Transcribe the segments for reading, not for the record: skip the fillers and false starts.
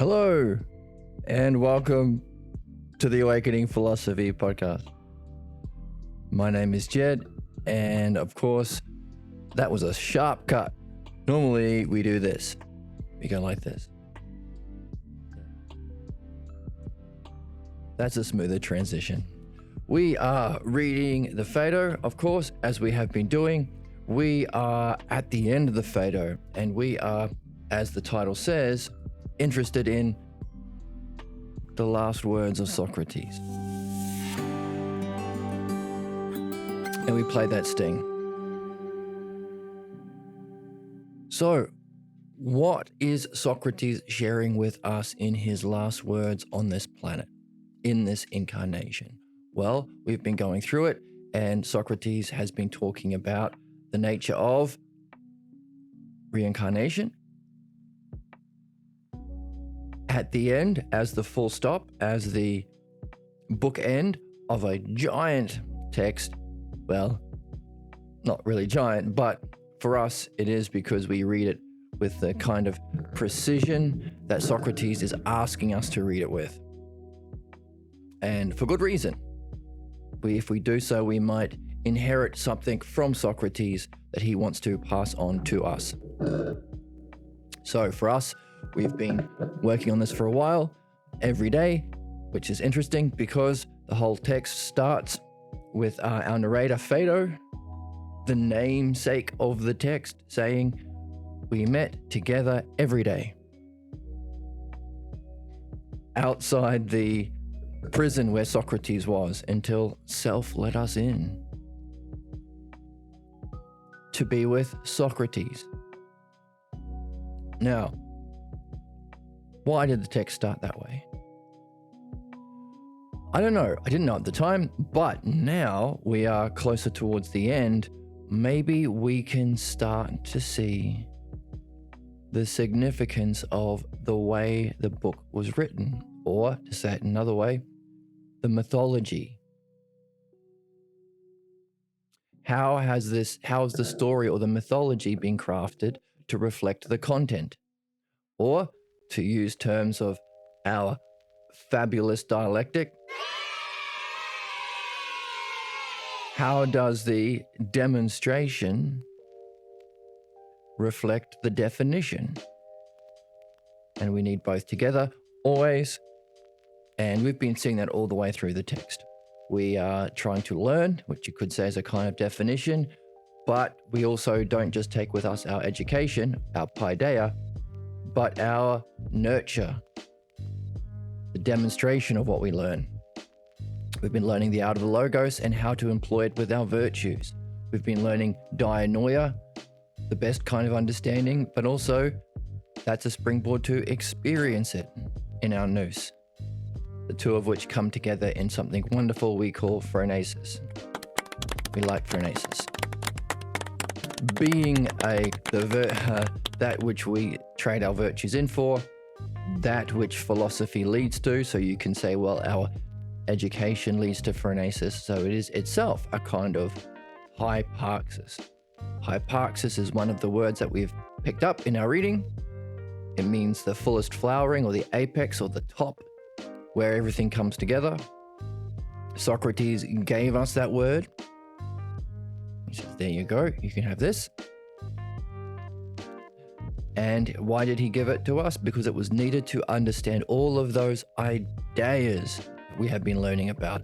Hello, and welcome to the Awakening Philosophy podcast. My name is Jed, and of course, that was a sharp cut. Normally, we do this. We go like this. That's a smoother transition. We are reading the Phaedo, of course, as we have been doing. We are at the end of the Phaedo, and we are, as the title says, interested in the last words of Socrates. And we play that sting. So, what is Socrates sharing with us in his last words on this planet, in this incarnation? Well, we've been going through it, and Socrates has been talking about the nature of reincarnation. At the end, as the full stop, as the bookend of a giant text, well, not really giant, but for us it is because we read it with the kind of precision that Socrates is asking us to read it with. And for good reason. If we do so, we might inherit something from Socrates that he wants to pass on to us. So for us, we've been working on this for a while, every day, which is interesting because the whole text starts with our narrator, Phaedo, the namesake of the text, saying, "We met together every day." Outside the prison where Socrates was until self let us in to be with Socrates. Now, why did the text start that way? I don't know. I didn't know at the time, but now we are closer towards the end. Maybe we can start to see the significance of the way the book was written, or to say it another way, the mythology. How has the story or the mythology been crafted to reflect the content? Or, to use terms of our fabulous dialectic, how does the demonstration reflect the definition? And we need both together, always. And we've been seeing that all the way through the text. We are trying to learn, which you could say is a kind of definition, but we also don't just take with us our education, our paideia, but our nurture, the demonstration of what we learn. We've been learning the art of the logos and how to employ it with our virtues. We've been learning dianoia, the best kind of understanding, but also that's a springboard to experience it in our nous. The two of which come together in something wonderful we call phronesis. We like phronesis. Being that which we trade our virtues in for, that which philosophy leads to. So you can say, well, our education leads to phronesis. So it is itself a kind of hyparxis. Hyparxis is one of the words that we've picked up in our reading. It means the fullest flowering, or the apex, or the top, where everything comes together. Socrates gave us that word. He says, there you go, you can have this. And why did he give it to us? Because it was needed to understand all of those ideas we have been learning about.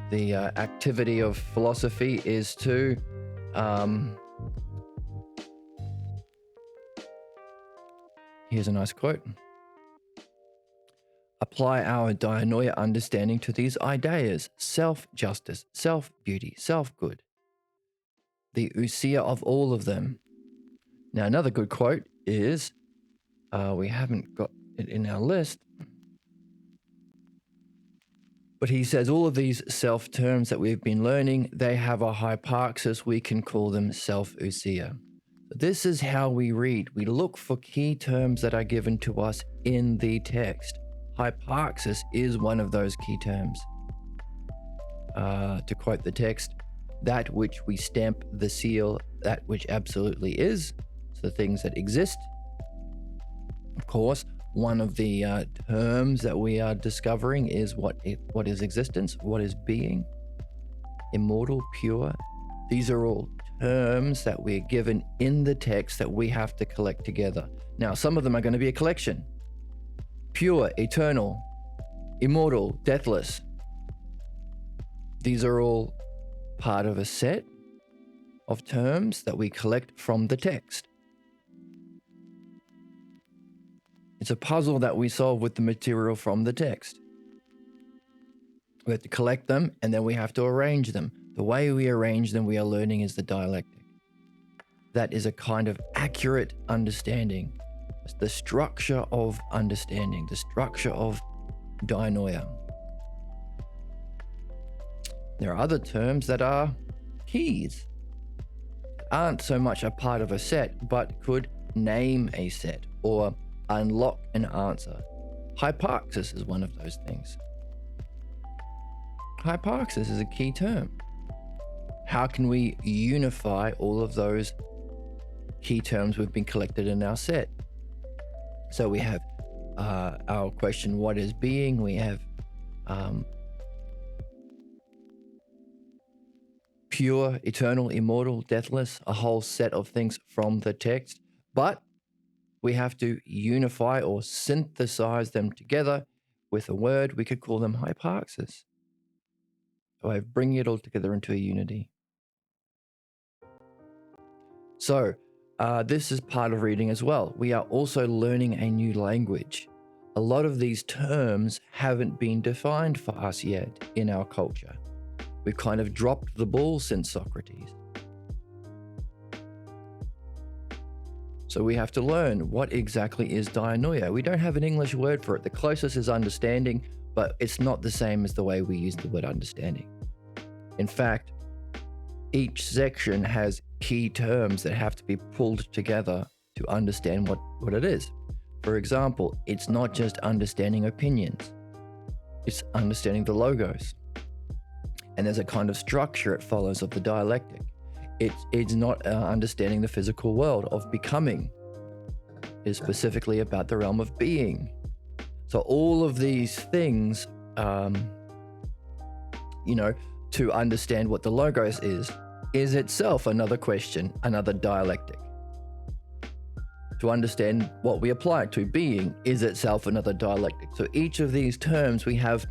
The activity of philosophy is to here's a nice quote. Apply our dianoia understanding to these ideas: self-justice, self-beauty, self-good. The ousia of all of them. Now, another good quote is, we haven't got it in our list, but he says all of these self-terms that we've been learning, they have a hyparxis. We can call them self-ousia. This is how we read. We look for key terms that are given to us in the text. Hyparxis is one of those key terms. To quote the text, that which we stamp the seal, that which absolutely is, so the things that exist. Of course, one of the terms that we are discovering is what is existence, what is being, immortal, pure. These are all terms that we're given in the text that we have to collect together. Now, some of them are going to be a collection. Pure, eternal, immortal, deathless. These are all part of a set of terms that we collect from the text. It's a puzzle that we solve with the material from the text. We have to collect them, and then we have to arrange them. The way we arrange them, we are learning, is the dialectic. That is a kind of accurate understanding. It's the structure of understanding, the structure of dianoia. There are other terms that are keys, aren't so much a part of a set, but could name a set or unlock an answer. Hyparxis is one of those things. Hyparxis is a key term. How can we unify all of those key terms we've been collected in our set? So we have our question, what is being? We have pure, eternal, immortal, deathless, a whole set of things from the text. But we have to unify or synthesize them together with a word. We could call them hyparxis. So I bring it all together into a unity. So this is part of reading as well. We are also learning a new language. A lot of these terms haven't been defined for us yet in our culture. We've kind of dropped the ball since Socrates. So we have to learn what exactly is dianoia. We don't have an English word for it. The closest is understanding, but it's not the same as the way we use the word understanding. In fact, each section has key terms that have to be pulled together to understand what it is. For example, it's not just understanding opinions. It's understanding the logos. And there's a kind of structure it follows of the dialectic. It's not understanding the physical world of becoming. It's specifically about the realm of being. So all of these things, to understand what the logos is itself another question, another dialectic. To understand what we apply it to, being, is itself another dialectic. So each of these terms we have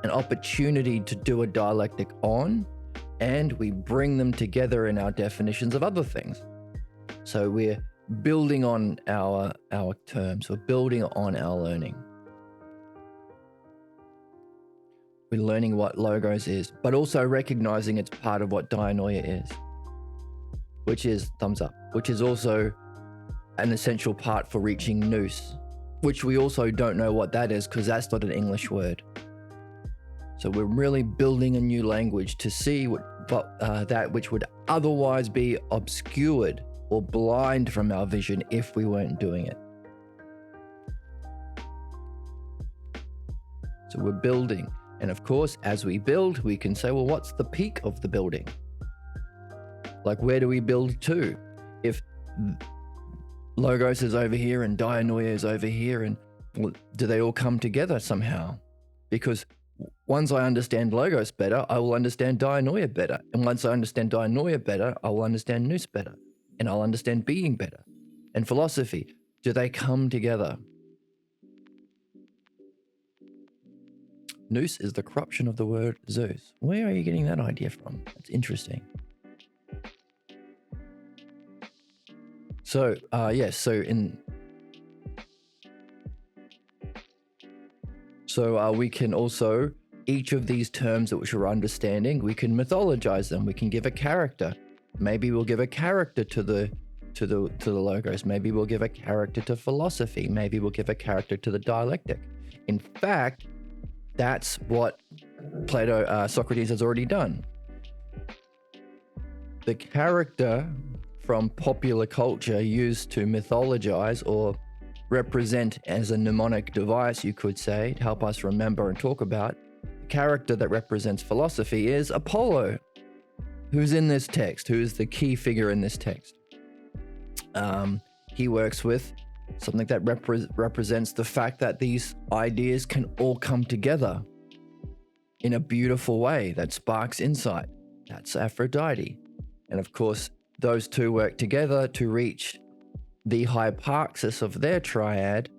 an opportunity to do a dialectic on, and we bring them together in our definitions of other things. So we're building on our terms, we're building on our learning. We're learning what logos is, but also recognizing it's part of what dianoia is, which is thumbs up, which is also an essential part for reaching nous, which we also don't know what that is because that's not an English word. So we're really building a new language to see that which would otherwise be obscured or blind from our vision if we weren't doing it. So we're building. And of course, as we build, we can say, well, what's the peak of the building? Like, where do we build to? If logos is over here and dianoia is over here, and do they all come together somehow? Because once I understand logos better, I will understand dianoia better. And once I understand dianoia better, I will understand nous better. And I'll understand being better. And philosophy, do they come together? Nous is the corruption of the word Zeus. Where are you getting that idea from? That's interesting. So, we can also, each of these terms which we're understanding, we can mythologize them. We can give a character. Maybe we'll give a character to the logos. Maybe we'll give a character to philosophy. Maybe we'll give a character to the dialectic. In fact, that's what Socrates has already done. The character from popular culture used to mythologize or represent as a mnemonic device, you could say, to help us remember and talk about. The character that represents philosophy is Apollo, who's in this text, who is the key figure in this text. He works with something that represents the fact that these ideas can all come together in a beautiful way that sparks insight. That's Aphrodite. And of course, those two work together to reach the hyparxis of their triad,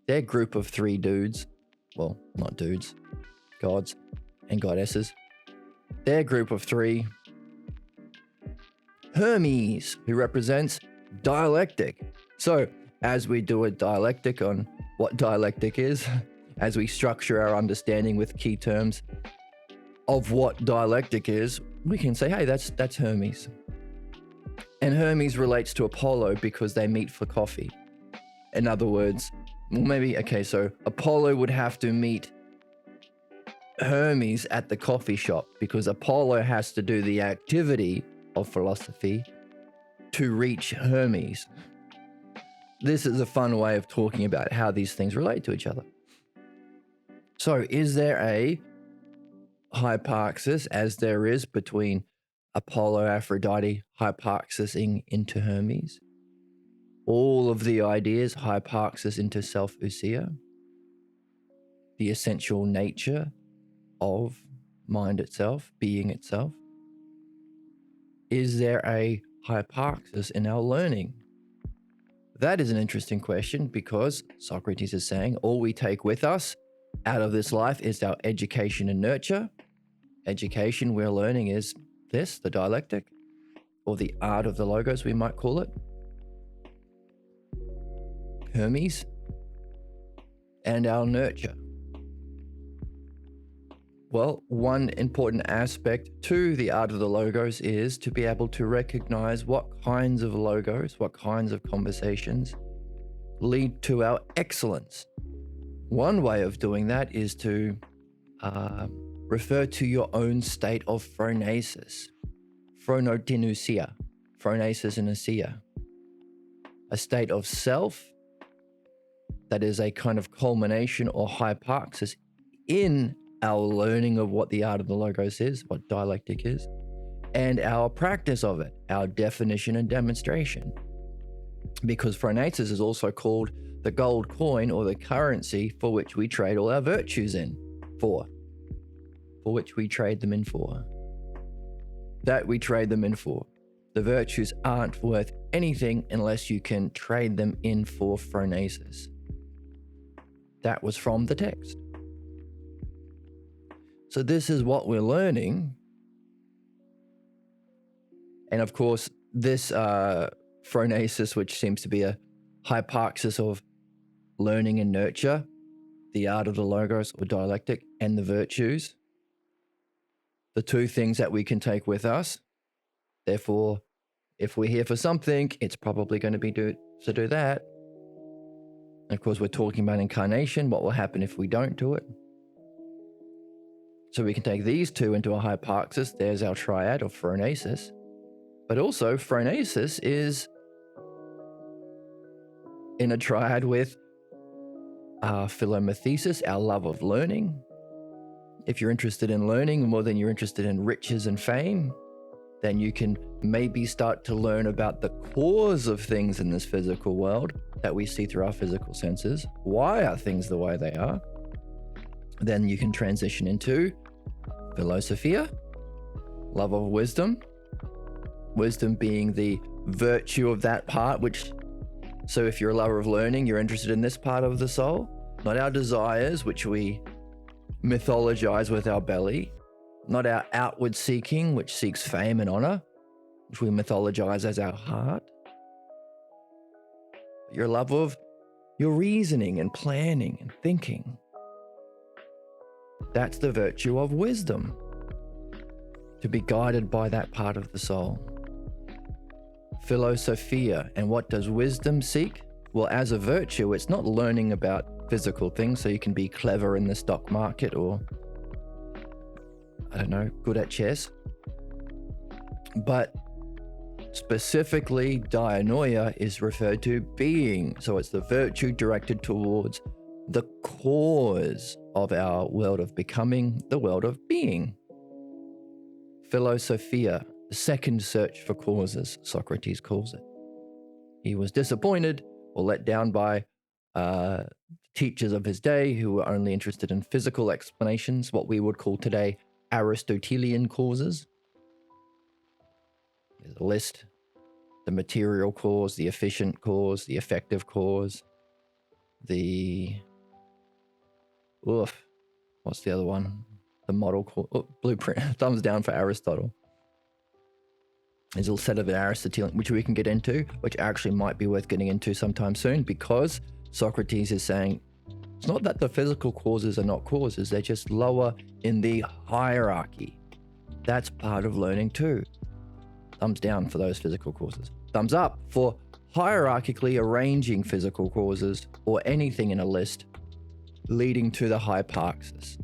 their group of three dudes. Well, not dudes, gods and goddesses. Their group of three, Hermes, who represents dialectic. So, as we do a dialectic on what dialectic is, as we structure our understanding with key terms of what dialectic is, we can say, hey, that's Hermes. And Hermes relates to Apollo because they meet for coffee. In other words, so Apollo would have to meet Hermes at the coffee shop because Apollo has to do the activity of philosophy to reach Hermes. This is a fun way of talking about how these things relate to each other. So is there a hyparxis as there is between Apollo, Aphrodite, hyparxising into Hermes? All of the ideas hyparxis into self-ousia, the essential nature of mind itself, being itself. Is there a hyparxis in our learning? That is an interesting question because Socrates is saying all we take with us out of this life is our education and nurture. Education we're learning is this, the dialectic, or the art of the logos, we might call it. Hermes, and our nurture. Well, one important aspect to the art of the logos is to be able to recognize what kinds of logos, what kinds of conversations lead to our excellence. One way of doing that is to refer to your own state of phronesis, phronotinosia, phronesis and ousia, a state of self that is a kind of culmination or hyparxis in our learning of what the art of the logos is, what dialectic is, and our practice of it, our definition and demonstration. Because phronesis is also called the gold coin or the currency for which we trade all our virtues in for which we trade them in for. That we trade them in for. The virtues aren't worth anything unless you can trade them in for phronesis. That was from the text. So this is what we're learning. And of course, this phronesis, which seems to be a hyparxis of learning and nurture, the art of the logos or dialectic, and the virtues, the two things that we can take with us. Therefore, if we're here for something, it's probably going to be to do that. And of course, we're talking about incarnation, what will happen if we don't do it. So we can take these two into a hyparxis. There's our triad of phronesis. But also, phronesis is in a triad with our philomathesis, our love of learning. If you're interested in learning more than you're interested in riches and fame, then you can maybe start to learn about the cause of things in this physical world that we see through our physical senses. Why are things the way they are? Then you can transition into philosophia, love of wisdom, wisdom being the virtue of that part, so if you're a lover of learning, you're interested in this part of the soul, not our desires, which we mythologize with our belly, not our outward seeking, which seeks fame and honor, which we mythologize as our heart. Your love of your reasoning and planning and thinking. That's the virtue of wisdom, to be guided by that part of the soul. Philosophia, and what does wisdom seek? Well, as a virtue, it's not learning about physical things so you can be clever in the stock market or, good at chess. But specifically, dianoia is referred to being. So it's the virtue directed towards the cause of our world of becoming, the world of being. Philosophia, the second search for causes, Socrates calls it. He was disappointed or let down by teachers of his day who were only interested in physical explanations, what we would call today Aristotelian causes. There's a list: the material cause, the efficient cause, the effective cause, the what's the other one? The model cause, blueprint. Thumbs down for Aristotle. There's a set of Aristotelian, which we can get into, which actually might be worth getting into sometime soon, because Socrates is saying it's not that the physical causes are not causes, they're just lower in the hierarchy. That's part of learning too. Thumbs down for those physical causes. Thumbs up for hierarchically arranging physical causes or anything in a list leading to the hyparxis.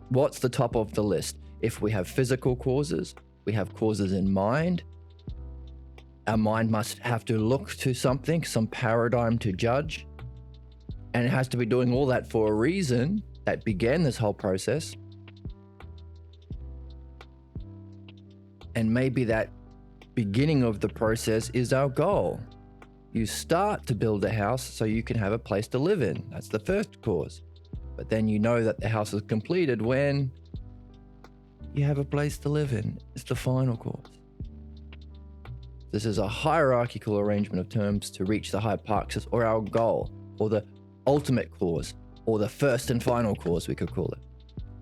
What's the top of the list? If we have physical causes, we have causes in mind. Our mind must have to look to something, some paradigm to judge. And it has to be doing all that for a reason that began this whole process. And maybe that beginning of the process is our goal. You start to build a house so you can have a place to live in. That's the first cause. But then you know that the house is completed when you have a place to live in. It's the final cause. This is a hierarchical arrangement of terms to reach the hyparxis, or our goal, or the ultimate cause, or the first and final cause, we could call it.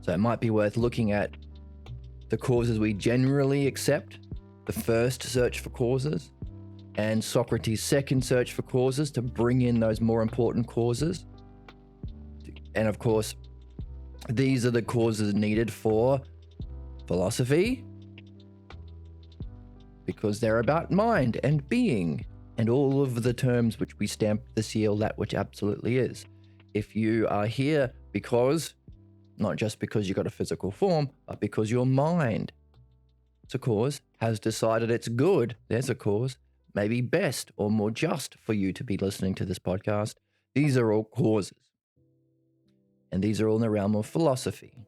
So it might be worth looking at the causes we generally accept, the first search for causes, and Socrates' second search for causes to bring in those more important causes. And of course, these are the causes needed for philosophy, because they're about mind and being and all of the terms which we stamp the seal that which absolutely is. If you are here because, not just because you got a physical form, but because your mind, it's a cause, has decided it's good, there's a cause, maybe best or more just for you to be listening to this podcast. These are all causes. And these are all in the realm of philosophy.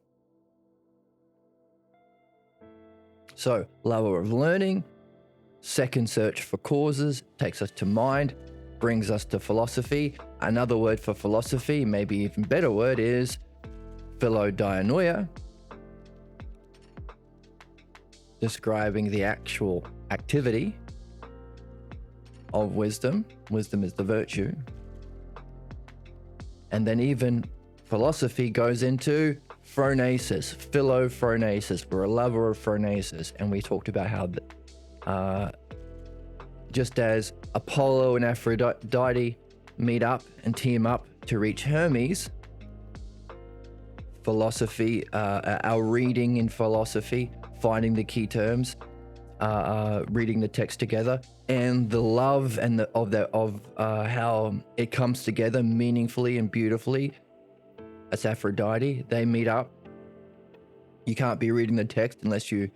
So, lover of learning, second search for causes, takes us to mind, brings us to philosophy. Another word for philosophy, maybe even better word, is philodianoia, describing the actual activity of wisdom. Wisdom is the virtue. And then even philosophy goes into phronesis, philophronesis. We're a lover of phronesis. And we talked about how just as Apollo and Aphrodite meet up and team up to reach Hermes, philosophy, our reading in philosophy, finding the key terms, reading the text together, and the love and of how it comes together meaningfully and beautifully. That's Aphrodite. They meet up. You can't be reading the text unless you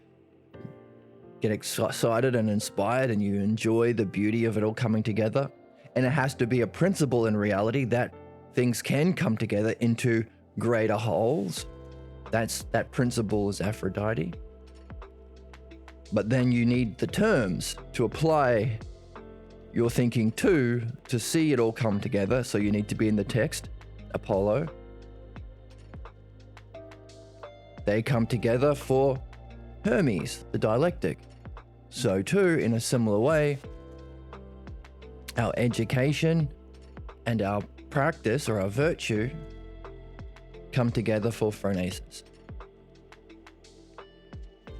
get excited and inspired and you enjoy the beauty of it all coming together. And it has to be a principle in reality that things can come together into greater wholes. That principle is Aphrodite. But then you need the terms to apply your thinking to see it all come together. So you need to be in the text, Apollo. They come together for Hermes, the dialectic. So too, in a similar way, our education and our practice or our virtue come together for phronesis.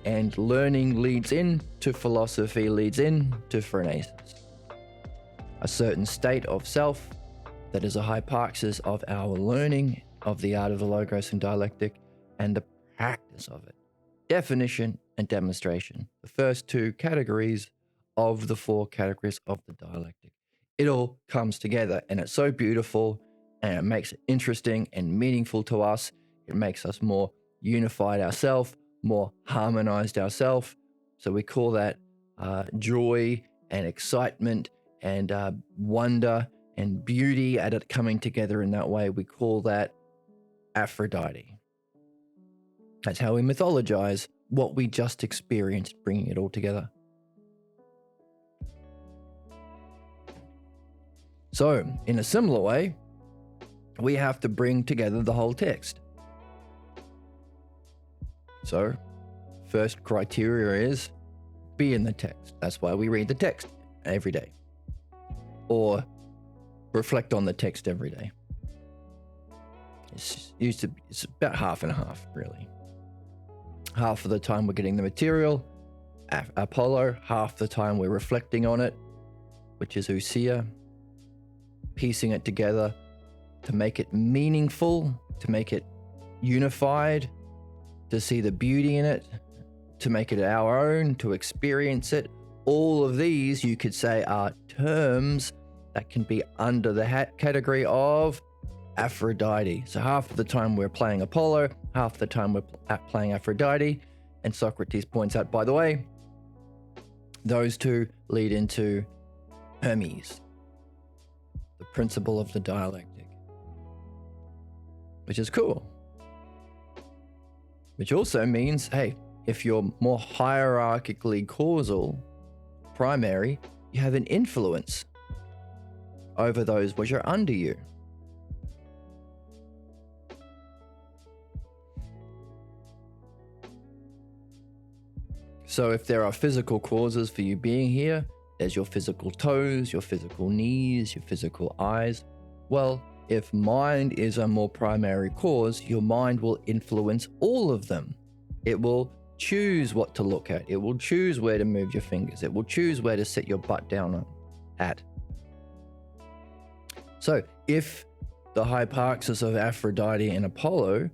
And learning leads into philosophy, leads into phronesis. A certain state of self that is a hyparxis of our learning of the art of the logos and dialectic and the practice of it. Definition and demonstration, the first two categories of the four categories of the dialectic. It all comes together and it's so beautiful and it makes it interesting and meaningful to us. It makes us more unified ourselves, more harmonized ourselves. So we call that joy and excitement and wonder and beauty at it coming together in that way. We call that Aphrodite. That's how we mythologize what we just experienced, bringing it all together. So, in a similar way, we have to bring together the whole text. So, first criteria is be in the text. That's why we read the text every day, or reflect on the text every day. It's about half and half, really. Half of the time we're getting the material, Apollo. Half the time we're reflecting on it, which is ousia, piecing it together to make it meaningful, to make it unified, to see the beauty in it, to make it our own, to experience it. All of these, you could say, are terms that can be under the category of Aphrodite. So half of the time we're playing Apollo, half the time we're playing Aphrodite. And Socrates points out, by the way, those two lead into Hermes, the principle of the dialectic, which is cool. Which also means, hey, if you're more hierarchically causal, primary, you have an influence over those which are under you. So if there are physical causes for you being here, there's your physical toes, your physical knees, your physical eyes. Well, if mind is a more primary cause, your mind will influence all of them. It will choose what to look at. It will choose where to move your fingers. It will choose where to sit your butt down at. So if the hyparxis of Aphrodite and Apollo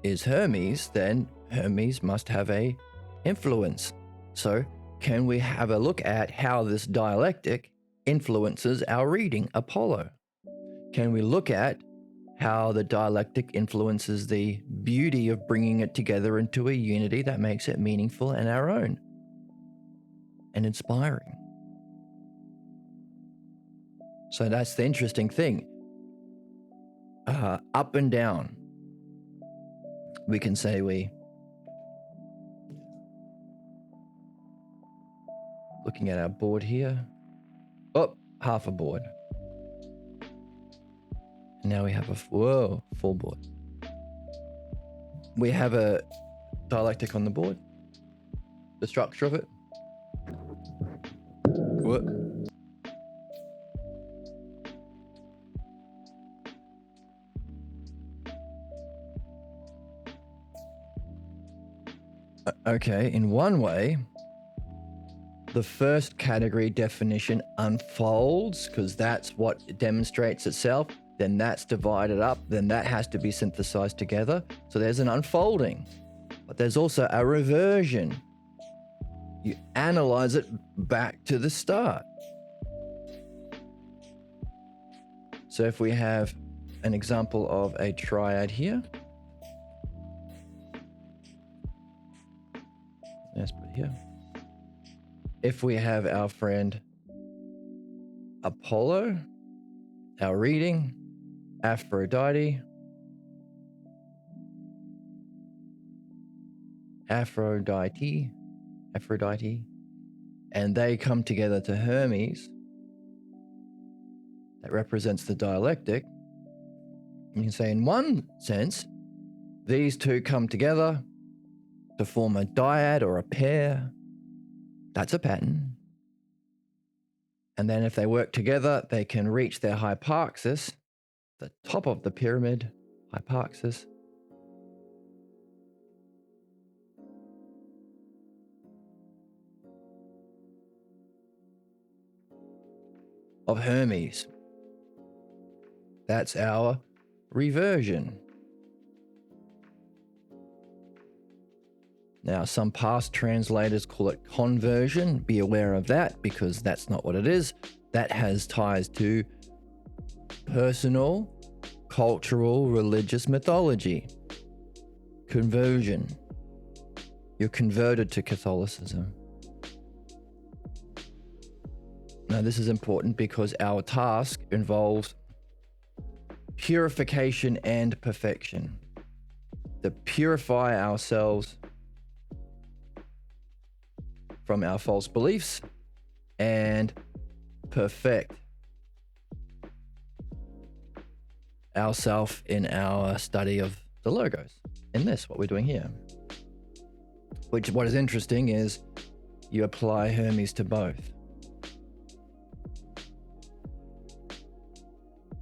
is Hermes, then Hermes must have a influence. So can we have a look at how this dialectic influences our reading Apollo? Can we look at how the dialectic influences the beauty of bringing it together into a unity that makes it meaningful and our own and inspiring? So that's the interesting thing. Up and down. We can say looking at our board here. Oh, half a board. And now we have a full board. We have a dialectic on the board. The structure of it. What? Okay, in one way, the first category definition unfolds because that's what demonstrates itself. Then that's divided up. Then that has to be synthesized together. So there's an unfolding, but there's also a reversion. You analyze it back to the start. So if we have an example of a triad here. Let's put it here. If we have our friend Apollo, our reading, Aphrodite, and they come together to Hermes, that represents the dialectic. You can say in one sense, these two come together to form a dyad or a pair. That's a pattern. And then if they work together, they can reach their hyparxis, the top of the pyramid, hyparxis. Of Hermes. That's our reversion. Now, some past translators call it conversion. Be aware of that because that's not what it is. That has ties to personal, cultural, religious mythology. Conversion. You're converted to Catholicism. Now, this is important because our task involves purification and perfection. To purify ourselves from our false beliefs and perfect ourself in our study of the logos in this, what we're doing here. Which, what is interesting is you apply Hermes to both.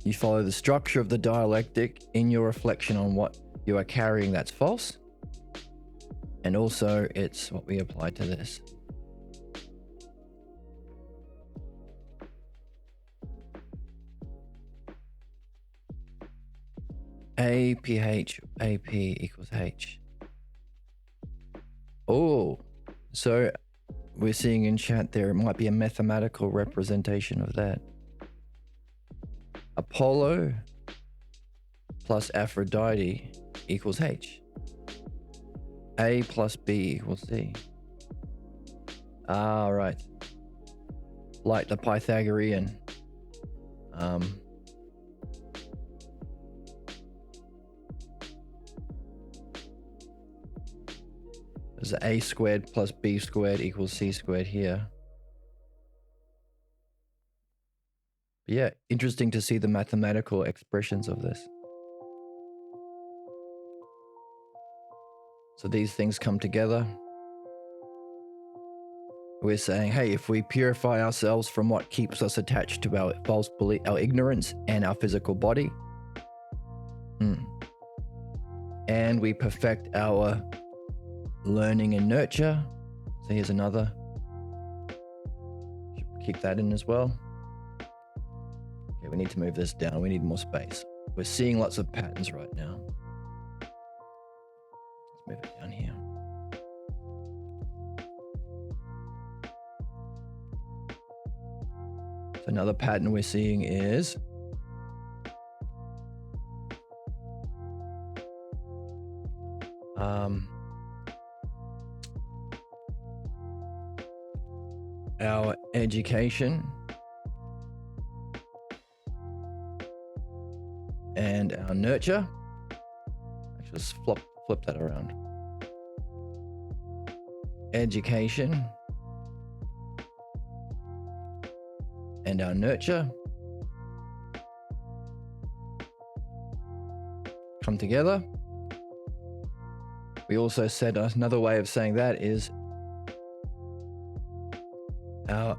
You follow the structure of the dialectic in your reflection on what you are carrying that's false. And also it's what we apply to this. APH, AP equals H. Oh, so we're seeing in chat there might be a mathematical representation of that. Apollo plus Aphrodite equals H. A plus B equals C. Ah, right. Like the Pythagorean. There's A squared plus B squared equals C squared here. Yeah, interesting to see the mathematical expressions of this. So these things come together. We're saying, hey, if we purify ourselves from what keeps us attached to our false belief, our ignorance and our physical body, and we perfect our learning and nurture. So here's another. Should keep that in as well. Okay, we need to move this down. We need more space. We're seeing lots of patterns right now. Let's move it down here. So another pattern we're seeing is our education and our nurture. Actually, let's flip that around. Education and our nurture come together. We also said another way of saying that is our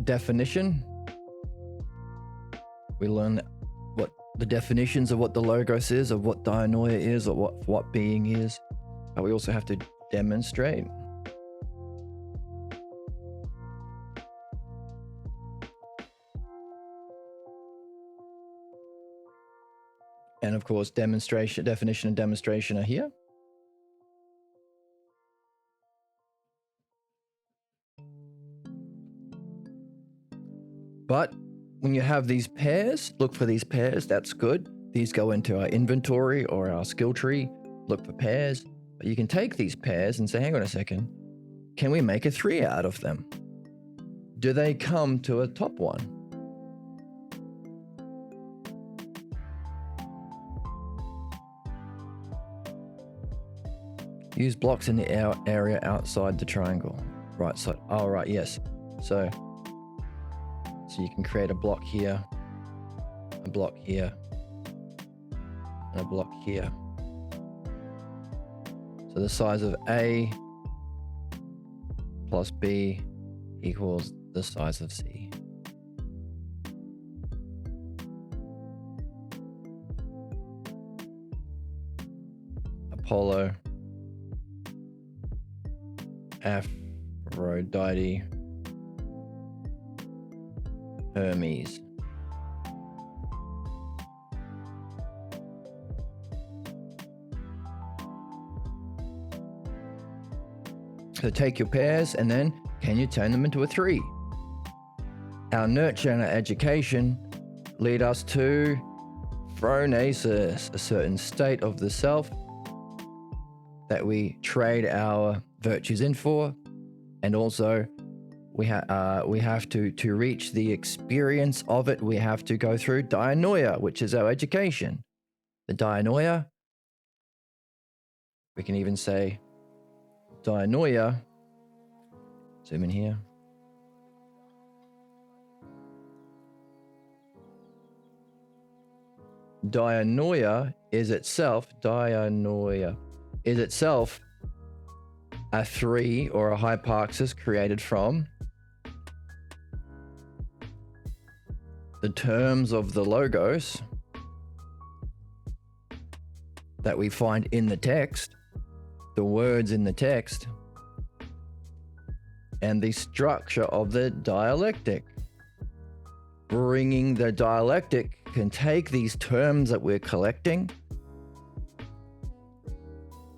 definition. We learn what the definitions of what the logos is, of what dianoia is, or what being is. But we also have to demonstrate. And of course, definition and demonstration are here. But when you have these pairs, look for these pairs, that's good. These go into our inventory or our skill tree, look for pairs. But you can take these pairs and say, hang on a second, can we make a 3 out of them? Do they come to a top one? Use blocks in the area outside the triangle. Right side. Oh, right, yes. So you can create a block here, a block here, and a block here. So the size of A plus B equals the size of C. Apollo, Aphrodite, Hermes. So take your pairs and then can you turn them into a 3? Our nurture and our education lead us to phronesis, a certain state of the self that we trade our virtues in for, and also we have to reach the experience of it. We have to go through dianoia, which is our education. The dianoia, we can even say dianoia, zoom in here. dianoia is itself a 3 or a hyparxis created from the terms of the logos that we find in the text, the words in the text, and the structure of the dialectic. Bringing the dialectic can take these terms that we're collecting,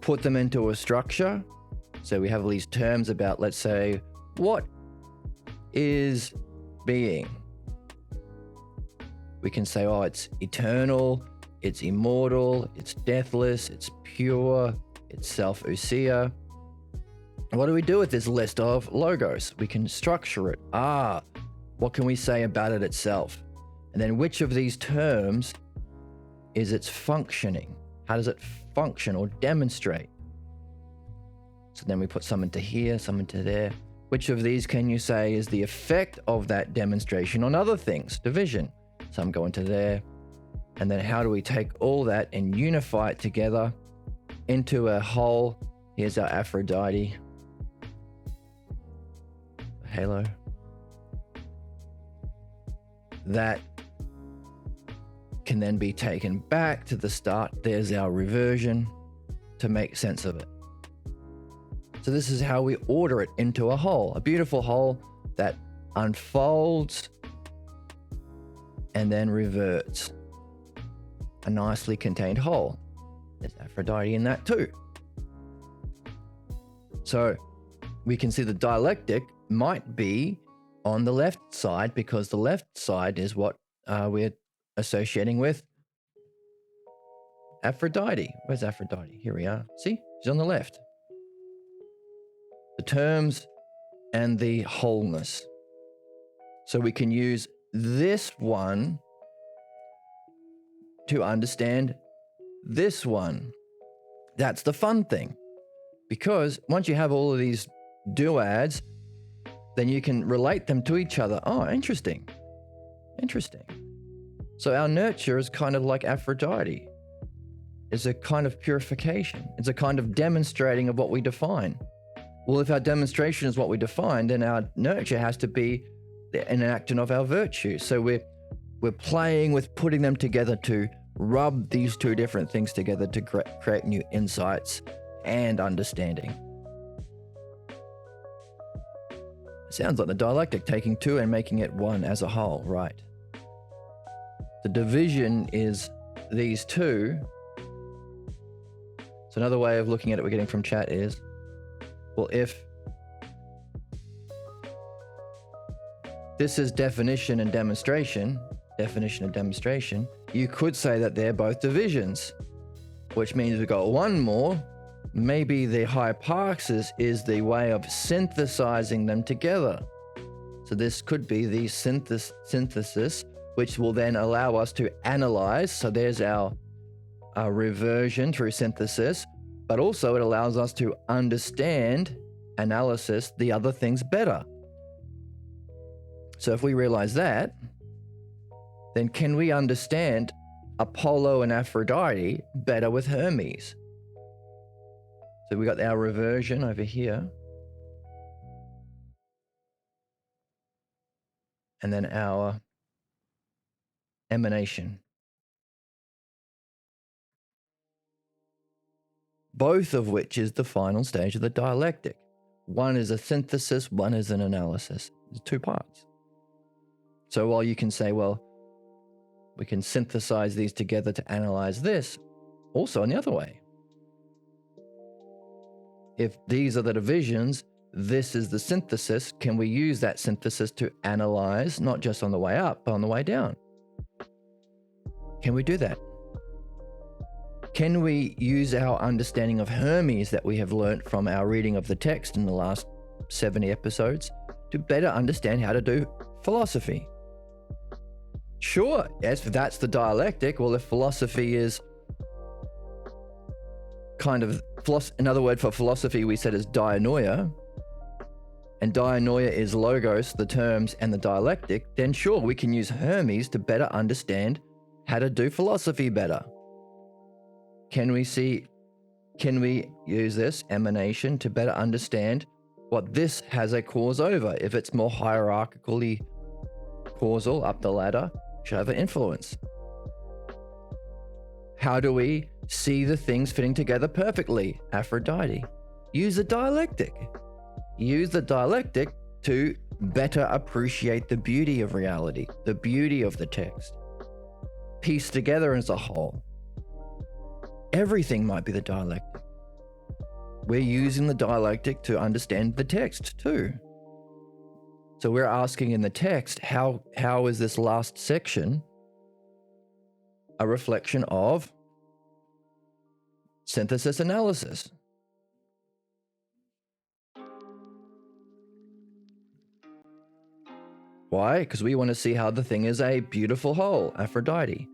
put them into a structure. So we have these terms about, let's say, what is being? We can say, oh, it's eternal, it's immortal, it's deathless, it's pure, it's self-ousia. What do we do with this list of logos? We can structure it. What can we say about it itself? And then which of these terms is its functioning? How does it function or demonstrate? So then we put some into here, some into there. Which of these can you say is the effect of that demonstration on other things? Division. Some go into there. And then how do we take all that and unify it together into a whole? Here's our Aphrodite. Halo. That can then be taken back to the start. There's our reversion to make sense of it. So this is how we order it into a whole, a beautiful whole that unfolds and then reverts. A nicely contained whole. There's Aphrodite in that too. So we can see the dialectic might be on the left side because the left side is what we're associating with Aphrodite. Where's Aphrodite? Here we are. See? She's on the left. The terms and the wholeness. So we can use this one to understand this one. That's the fun thing. Because once you have all of these duads, then you can relate them to each other. Oh, interesting. Interesting. So our nurture is kind of like Aphrodite. It's a kind of purification. It's a kind of demonstrating of what we define. Well, if our demonstration is what we define, then our nurture has to be an action of our virtue. So we're playing with putting them together to rub these two different things together to create new insights and understanding. It sounds like the dialectic, taking two and making it one as a whole, right? The division is these two. So another way of looking at it we're getting from chat is, well, if this is definition and demonstration, you could say that they're both divisions, which means we've got one more. Maybe the hyparxis is the way of synthesizing them together. So this could be the synthesis, which will then allow us to analyze. So there's our reversion through synthesis, but also it allows us to understand, analysis, the other things better. So if we realize that, then can we understand Apollo and Aphrodite better with Hermes? So we got our reversion over here. And then our emanation. Both of which is the final stage of the dialectic. One is a synthesis, one is an analysis. There's two parts. So while you can say, well, we can synthesize these together to analyze this, also in the other way. If these are the divisions, this is the synthesis, can we use that synthesis to analyze, not just on the way up, but on the way down? Can we do that? Can we use our understanding of Hermes that we have learnt from our reading of the text in the last 70 episodes to better understand how to do philosophy? Sure, yes, if that's the dialectic, well, if philosophy is kind of, another word for philosophy we said is dianoia, and dianoia is logos, the terms, and the dialectic, then sure, we can use Hermes to better understand how to do philosophy better. Can we use this emanation to better understand what this has a cause over? If it's more hierarchically causal up the ladder, should have an influence. How do we see the things fitting together perfectly? Aphrodite. Use the dialectic. Use the dialectic to better appreciate the beauty of reality, the beauty of the text. Piece together as a whole. Everything might be the dialectic. We're using the dialectic to understand the text too. So we're asking in the text, how is this last section a reflection of synthesis analysis? Why? Because we want to see how the thing is a beautiful whole, Aphrodite.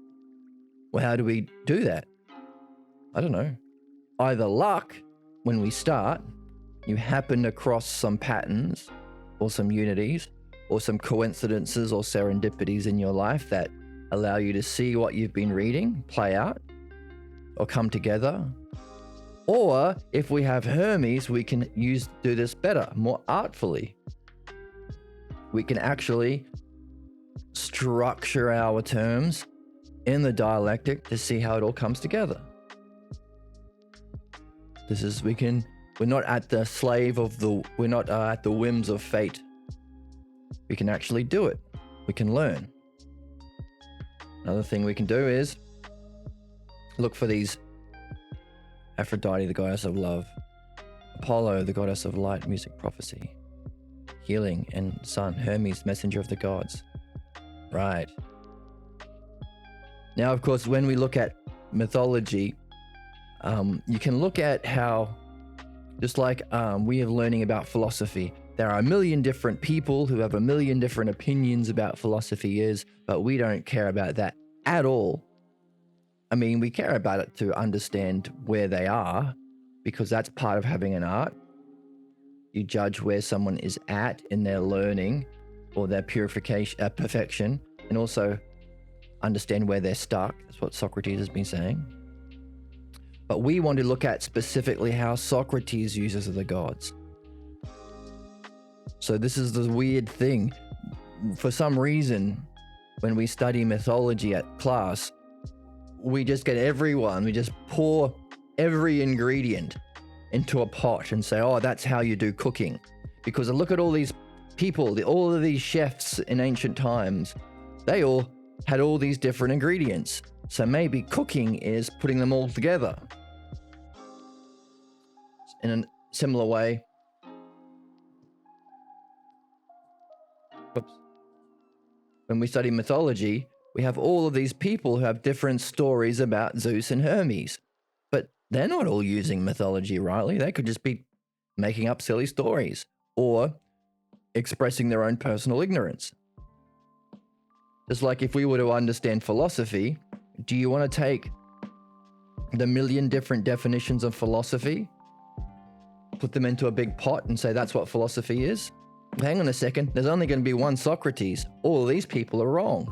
Well, how do we do that? I don't know. Either luck, when we start, you happen across some patterns or some unities or some coincidences or serendipities in your life that allow you to see what you've been reading play out or come together. Or if we have Hermes, we can do this better, more artfully. We can actually structure our terms in the dialectic to see how it all comes together. We're not at the whims of fate. We can actually do it. We can learn. Another thing we can do is look for these: Aphrodite, the goddess of love; Apollo, the goddess of light, music, prophecy, healing, and sun; Hermes, messenger of the gods. Right. Now, of course, when we look at mythology, you can look at how, just like we are learning about philosophy, there are a million different people who have a million different opinions about philosophy but we don't care about that at all. I mean, we care about it to understand where they are, because that's part of having an art. You judge where someone is at in their learning or their perfection, and also understand where they're stuck. That's what Socrates has been saying. But we want to look at specifically how Socrates uses the gods. So this is the weird thing. For some reason, when we study mythology at class, we just pour every ingredient into a pot and say, oh, that's how you do cooking. Because look at all these people, all of these chefs in ancient times, they all had all these different ingredients. So maybe cooking is putting them all together. In a similar way, when we study mythology, we have all of these people who have different stories about Zeus and Hermes. But they're not all using mythology rightly. They could just be making up silly stories or expressing their own personal ignorance. Just like if we were to understand philosophy, do you want to take the million different definitions of philosophy, put them into a big pot and say that's what philosophy is? Hang on a second, there's only going to be one Socrates. All of these people are wrong.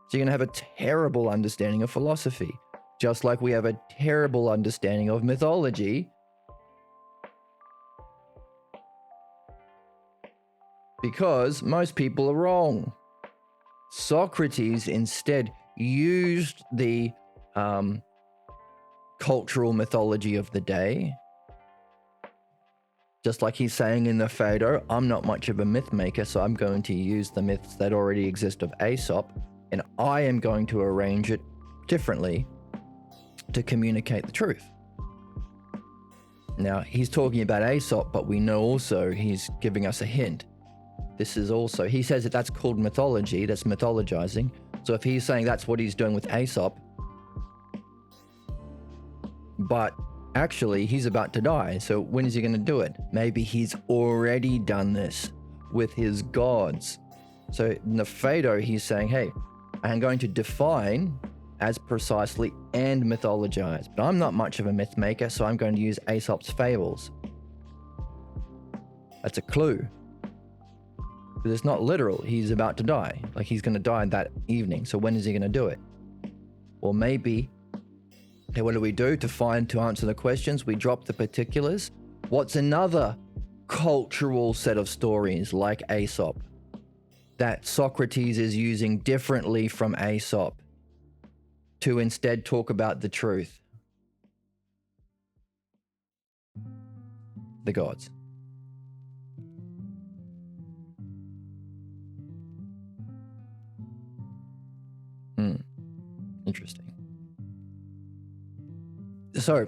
So you're going to have a terrible understanding of philosophy, just like we have a terrible understanding of mythology, because most people are wrong. Socrates instead used the cultural mythology of the day. Just like he's saying in the Phaedo, I'm not much of a myth maker, so I'm going to use the myths that already exist of Aesop, and I am going to arrange it differently to communicate the truth. Now, he's talking about Aesop, but we know also he's giving us a hint. This is also, he says that that's called mythology, that's mythologizing. So if he's saying that's what he's doing with Aesop, but actually he's about to die, so when is he going to do it? Maybe he's already done this with his gods. So in the Phaedo, he's saying, hey, I'm going to define as precisely and mythologize, but I'm not much of a myth maker, so I'm going to use Aesop's fables. That's a clue. Because it's not literal. He's about to die. Like, he's going to die that evening. So when is he going to do it? Or maybe, okay, what do we do to answer the questions? We drop the particulars. What's another cultural set of stories like Aesop that Socrates is using differently from Aesop to instead talk about the truth? The gods. Interesting. So,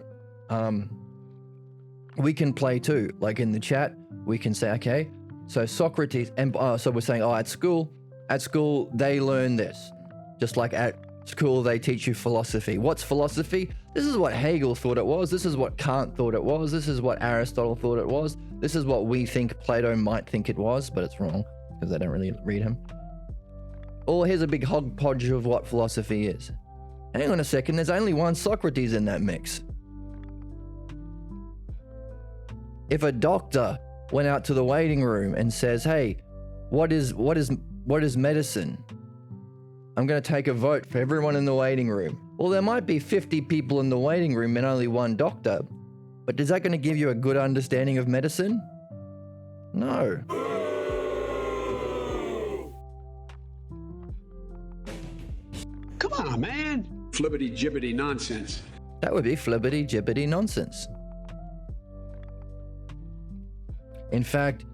we can play too. Like in the chat, we can say, okay, so Socrates, and so we're saying, at school they learn this. Just like at school they teach you philosophy. What's philosophy? This is what Hegel thought it was. This is what Kant thought it was. This is what Aristotle thought it was. This is what we think Plato might think it was, but it's wrong because they don't really read him. Or here's a big hodgepodge of what philosophy is. Hang on a second, there's only one Socrates in that mix. If a doctor went out to the waiting room and says, hey, what is medicine? I'm going to take a vote for everyone in the waiting room. Well, there might be 50 people in the waiting room and only one doctor, but is that going to give you a good understanding of medicine? No. Come on, man. Flibbity-gibbity nonsense. That would be flibbity-gibbity nonsense. In fact,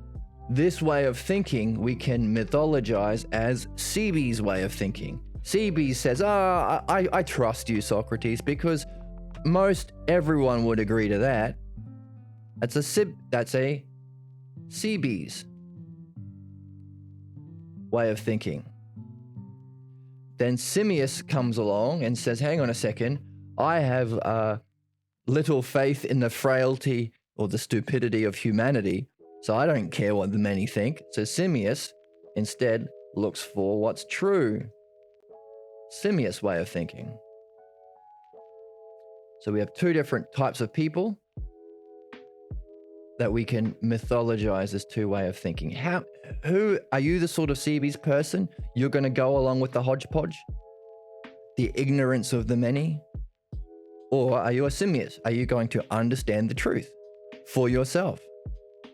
this way of thinking we can mythologize as Sebe's way of thinking. Sebe says, I trust you, Socrates, because most everyone would agree to that. That's a Sebe's way of thinking. Then Simmias comes along and says, hang on a second, I have little faith in the frailty or the stupidity of humanity, so I don't care what the many think. So Simmias instead looks for what's true. Simmias' way of thinking. So we have two different types of people that we can mythologize as two way of thinking. Who are you, the sort of Sebe's person? You're going to go along with the hodgepodge, the ignorance of the many? Or are you a Simmias? Are you going to understand the truth for yourself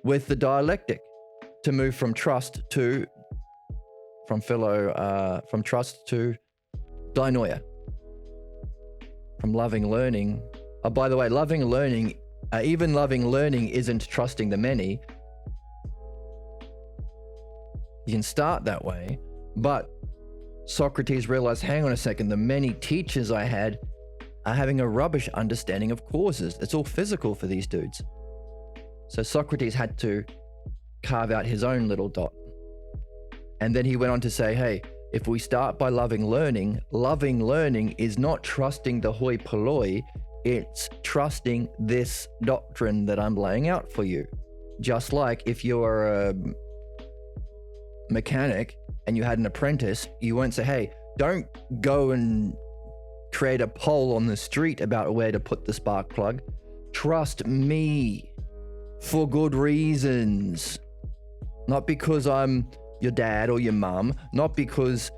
with the dialectic to move from trust to dianoia, from loving learning? Oh, by the way, loving learning, even loving learning isn't trusting the many. You can start that way, but Socrates realized, hang on a second, the many teachers I had are having a rubbish understanding of causes. It's all physical for these dudes. So Socrates had to carve out his own little dot. And then he went on to say, hey, if we start by loving learning is not trusting the hoi polloi, it's trusting this doctrine that I'm laying out for you. Just like if you're a mechanic and you had an apprentice, you won't say, hey, don't go and create a poll on the street about where to put the spark plug. Trust me for good reasons. Not because I'm your dad or your mum, not because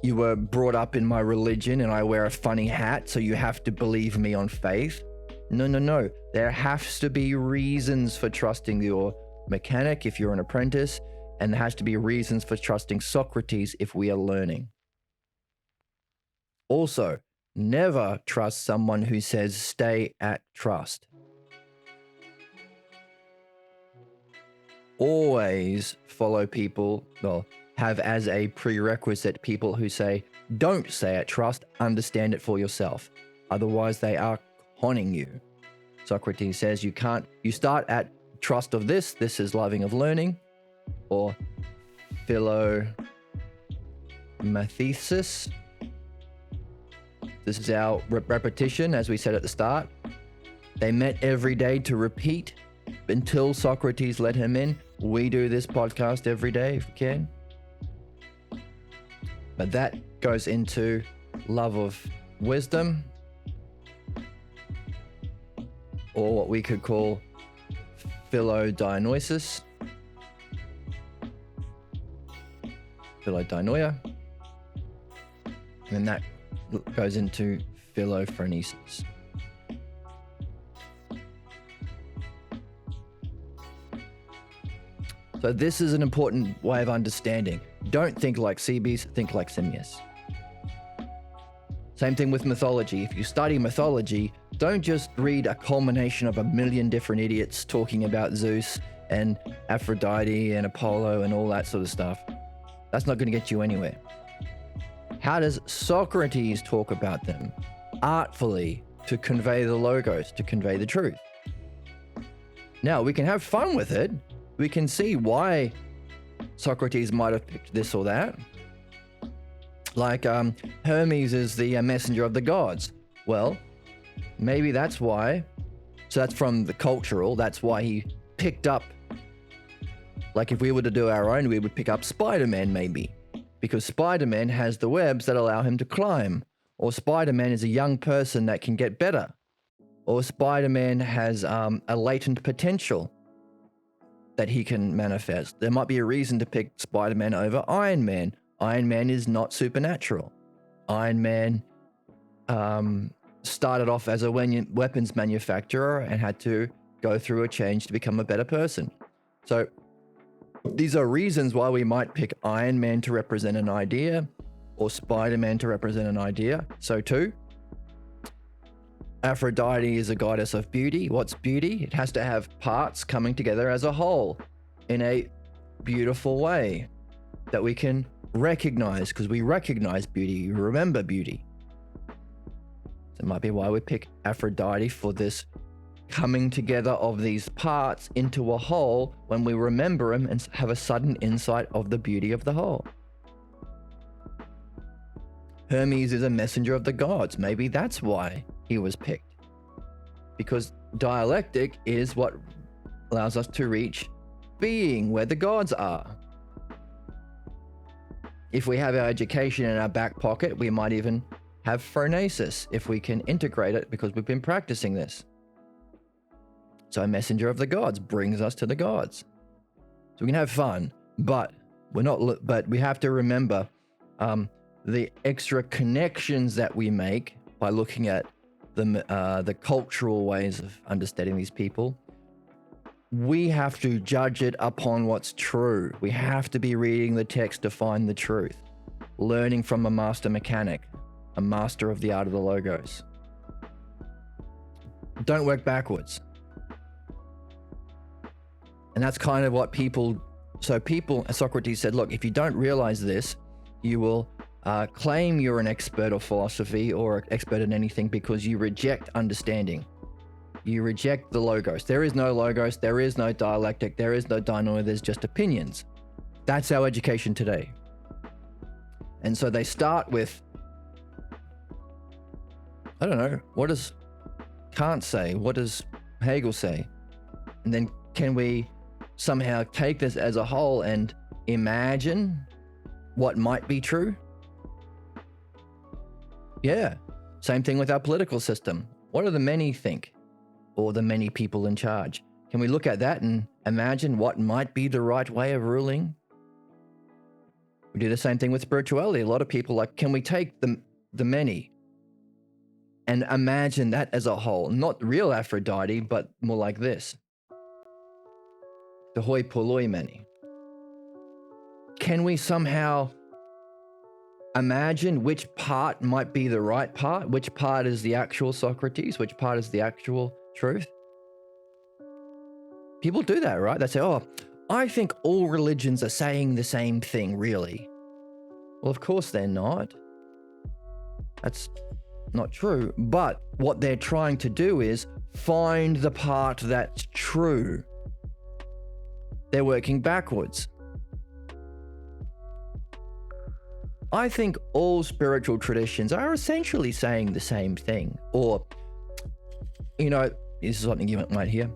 you were brought up in my religion and I wear a funny hat, so you have to believe me on faith. No. There has to be reasons for trusting your mechanic if you're an apprentice, and there has to be reasons for trusting Socrates if we are learning. Also, never trust someone who says stay at trust. Always follow people, have as a prerequisite people who say, don't stay at trust, understand it for yourself. Otherwise, they are conning you. Socrates says you start at trust of this is loving of learning, or philomathesis. This is our repetition, as we said at the start. They met every day to repeat until Socrates let him in. We do this podcast every day if we can. But that goes into love of wisdom, or what we could call philodianoia. And that goes into philophrenesis. So this is an important way of understanding. Don't think like Cebes, think like Simmias. Same thing with mythology. If you study mythology, don't just read a culmination of a million different idiots talking about Zeus and Aphrodite and Apollo and all that sort of stuff. That's not going to get you anywhere. How does Socrates talk about them? Artfully, to convey the logos, to convey the truth. Now, we can have fun with it. We can see why Socrates might have picked this or that. Like Hermes is the messenger of the gods. Well, maybe that's why. So that's from the cultural. That's why he picked up. Like if we were to do our own, we would pick up Spider-Man maybe. Because Spider-Man has the webs that allow him to climb. Or Spider-Man is a young person that can get better. Or Spider-Man has a latent potential that he can manifest. There might be a reason to pick Spider-Man over Iron Man. Iron Man is not supernatural. Iron Man started off as a weapons manufacturer and had to go through a change to become a better person. So these are reasons why we might pick Iron Man to represent an idea or Spider-Man to represent an idea. So too, Aphrodite is a goddess of beauty. What's beauty? It has to have parts coming together as a whole in a beautiful way that we can recognize, because we recognize beauty, we remember beauty. So it might be why we pick Aphrodite for this coming together of these parts into a whole when we remember them and have a sudden insight of the beauty of the whole. Hermes is a messenger of the gods. Maybe that's why he was picked. Because dialectic is what allows us to reach being where the gods are. If we have our education in our back pocket, we might even have phronesis if we can integrate it because we've been practicing this. So a messenger of the gods brings us to the gods. So we can have fun, but we have to remember the extra connections that we make by looking at the cultural ways of understanding these people. We have to judge it upon what's true. We have to be reading the text to find the truth. Learning from a master mechanic, a master of the art of the logos. Don't work backwards. And that's kind of what Socrates said, look, if you don't realize this, you will claim you're an expert of philosophy or expert in anything because you reject understanding. You reject the logos. There is no logos. There is no dialectic. There is no dianoia. There's just opinions. That's our education today. And so they start with, I don't know, what does Kant say? What does Hegel say? And then can we somehow take this as a whole and imagine what might be true? Yeah. Same thing with our political system. What do the many think? Or the many people in charge? Can we look at that and imagine what might be the right way of ruling? We do the same thing with spirituality. A lot of people can we take the many and imagine that as a whole? Not real Aphrodite, but more like this. The hoi polloi many. Can we somehow imagine which part might be the right part? Which part is the actual Socrates? Which part is the actual truth? People do that, right? They say, oh, I think all religions are saying the same thing, really. Well, of course they're not. That's not true. But what they're trying to do is find the part that's true. They're working backwards. I think all spiritual traditions are essentially saying the same thing. Or, this is something you might hear.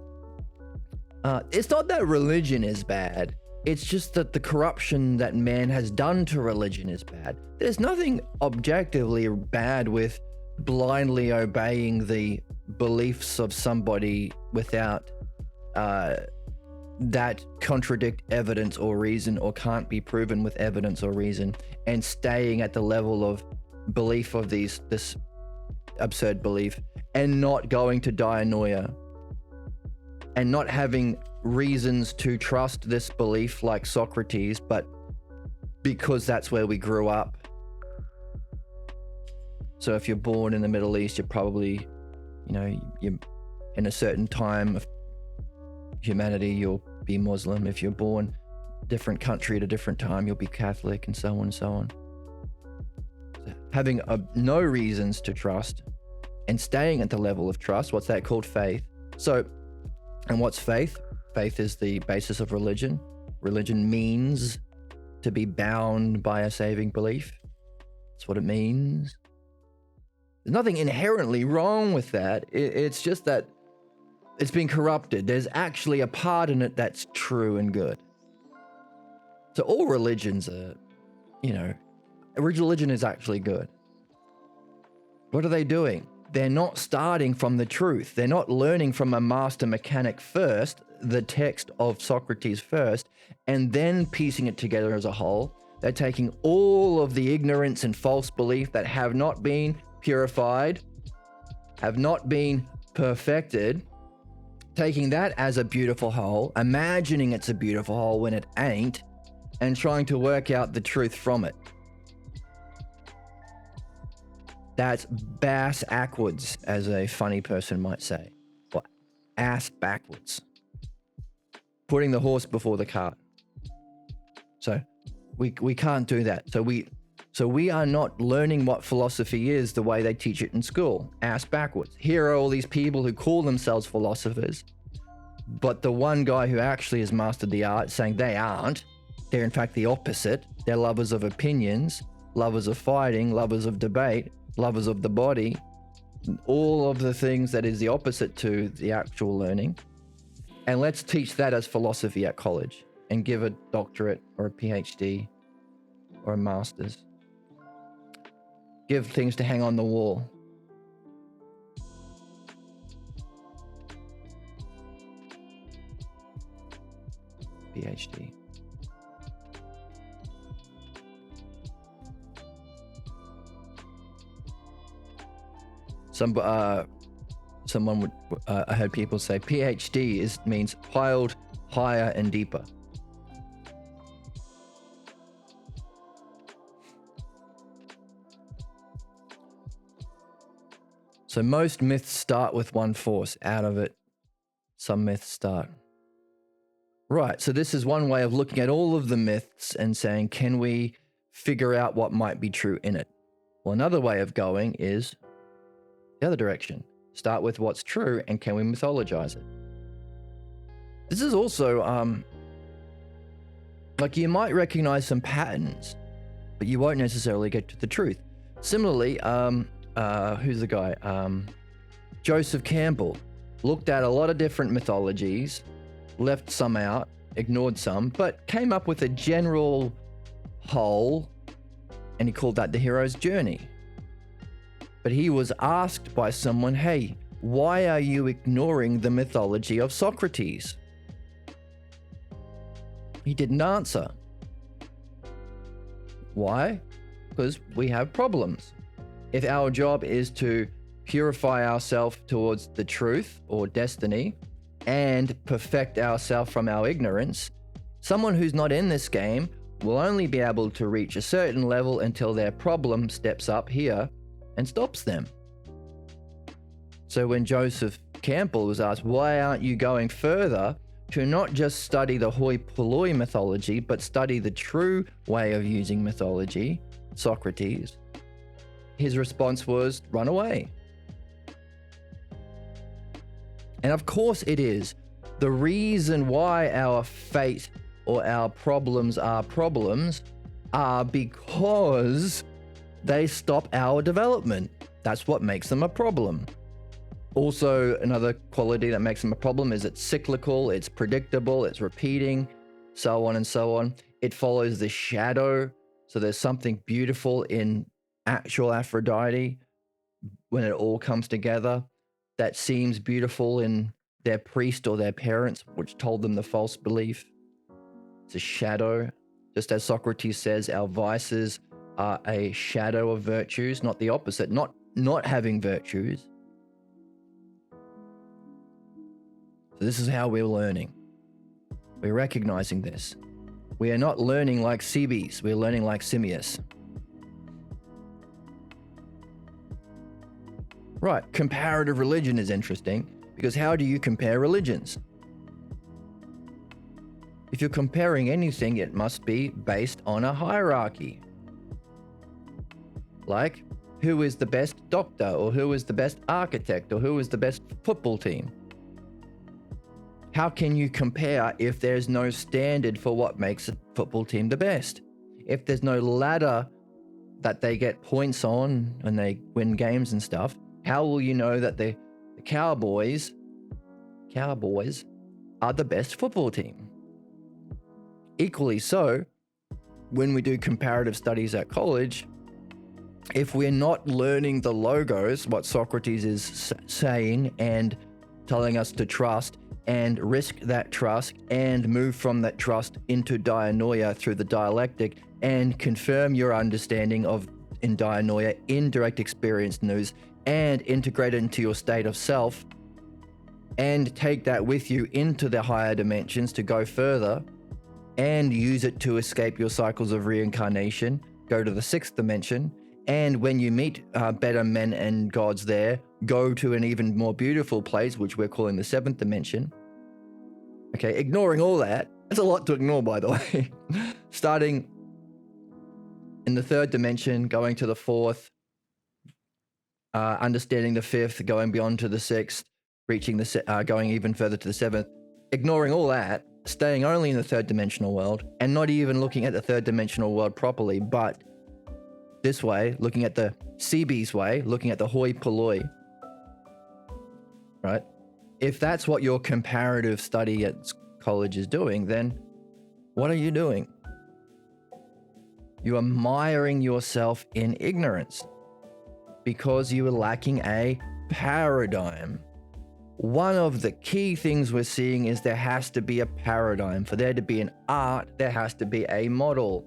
It's not that religion is bad. It's just that the corruption that man has done to religion is bad. There's nothing objectively bad with blindly obeying the beliefs of somebody without that contradict evidence or reason or can't be proven with evidence or reason, and staying at the level of belief of this absurd belief and not going to dianoia and not having reasons to trust this belief like Socrates, but because that's where we grew up. So if you're born in the Middle East, you're probably, you're in a certain time of humanity, you'll be Muslim. If you're born different country at a different time, you'll be Catholic, and so on and so on. Having no reasons to trust and staying at the level of trust, what's that called? Faith. So, and what's faith? Faith is the basis of religion. Religion means to be bound by a saving belief. That's what it means. There's nothing inherently wrong with that. It's just that it's been corrupted. There's actually a part in it that's true and good. So all religions are, religion is actually good. What are they doing? They're not starting from the truth. They're not learning from a master mechanic first, the text of Socrates first, and then piecing it together as a whole. They're taking all of the ignorance and false belief that have not been purified, have not been perfected, taking that as a beautiful whole, imagining it's a beautiful whole when it ain't, and trying to work out the truth from it. That's bass backwards, as a funny person might say, or ass backwards. Putting the horse before the cart. So we can't do that. So we are not learning what philosophy is the way they teach it in school, ass backwards. Here are all these people who call themselves philosophers, but the one guy who actually has mastered the art saying they aren't. They're in fact the opposite. They're lovers of opinions, lovers of fighting, lovers of debate, lovers of the body, all of the things that is the opposite to the actual learning. And let's teach that as philosophy at college and give a doctorate or a PhD or a master's. Give things to hang on the wall. PhD. Someone would, I heard people say PhD means piled higher and deeper. So most myths start with one force. Out of it, some myths start. Right, so this is one way of looking at all of the myths and saying, can we figure out what might be true in it? Well, another way of going is the other direction. Start with what's true and can we mythologize it? This is also, like you might recognize some patterns, but you won't necessarily get to the truth. Similarly, who's the guy? Joseph Campbell looked at a lot of different mythologies, left some out, ignored some, but came up with a general whole, and he called that the hero's journey. But he was asked by someone, hey, why are you ignoring the mythology of Socrates? He didn't answer. Why? Because we have problems. If our job is to purify ourselves towards the truth or destiny and perfect ourselves from our ignorance, someone who's not in this game will only be able to reach a certain level until their problem steps up here and stops them. So when Joseph Campbell was asked, why aren't you going further to not just study the hoi polloi mythology, but study the true way of using mythology, Socrates, his response was, run away. And of course it is. The reason why our fate or our problems are because they stop our development. That's what makes them a problem. Also, another quality that makes them a problem is it's cyclical, it's predictable, it's repeating, so on and so on. It follows the shadow. So there's something beautiful in actual Aphrodite when it all comes together that seems beautiful in their priest or their parents, which told them the false belief. It's a shadow. Just as Socrates says, our vices are a shadow of virtues, not the opposite, not having virtues. So this is how we're learning. We're recognizing this. We are not learning like Cebes, we're learning like Simius. Right, comparative religion is interesting, because how do you compare religions? If you're comparing anything, it must be based on a hierarchy. Like, who is the best doctor, or who is the best architect, or who is the best football team? How can you compare if there's no standard for what makes a football team the best? If there's no ladder that they get points on and they win games and stuff, how will you know that the Cowboys are the best football team? Equally so, when we do comparative studies at college, if we're not learning the logos, what Socrates is saying and telling us to trust, and risk that trust and move from that trust into dianoia through the dialectic, and confirm your understanding of in dianoia, in direct experience news, and integrate it into your state of self, and take that with you into the higher dimensions to go further, and use it to escape your cycles of reincarnation, go to the 6th dimension, and when you meet better men and gods there, go to an even more beautiful place, which we're calling the 7th dimension. Okay, ignoring all that, that's a lot to ignore, by the way. Starting in the 3rd dimension, going to the 4th, understanding the 5th, going beyond to the 6th, reaching the going even further to the 7th, ignoring all that, staying only in the 3rd dimensional world, and not even looking at the 3rd dimensional world properly, but this way, looking at the Cebes way, looking at the hoi polloi, right? If that's what your comparative study at college is doing, then what are you doing? You are miring yourself in ignorance because you are lacking a paradigm. One of the key things we're seeing is there has to be a paradigm. For there to be an art, there has to be a model.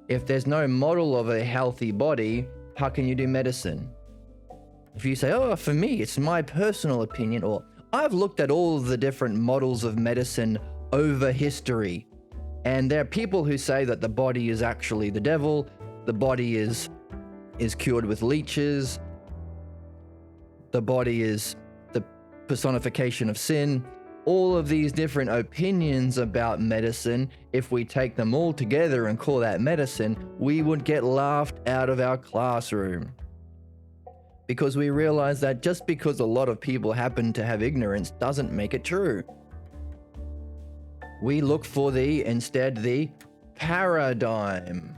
If there's no model of a healthy body, how can you do medicine? If you say, oh, for me, it's my personal opinion, or I've looked at all the different models of medicine over history, and there are people who say that the body is actually the devil, the body is cured with leeches, the body is the personification of sin. All of these different opinions about medicine, if we take them all together and call that medicine, we would get laughed out of our classroom. Because we realize that just because a lot of people happen to have ignorance doesn't make it true. We look for instead the paradigm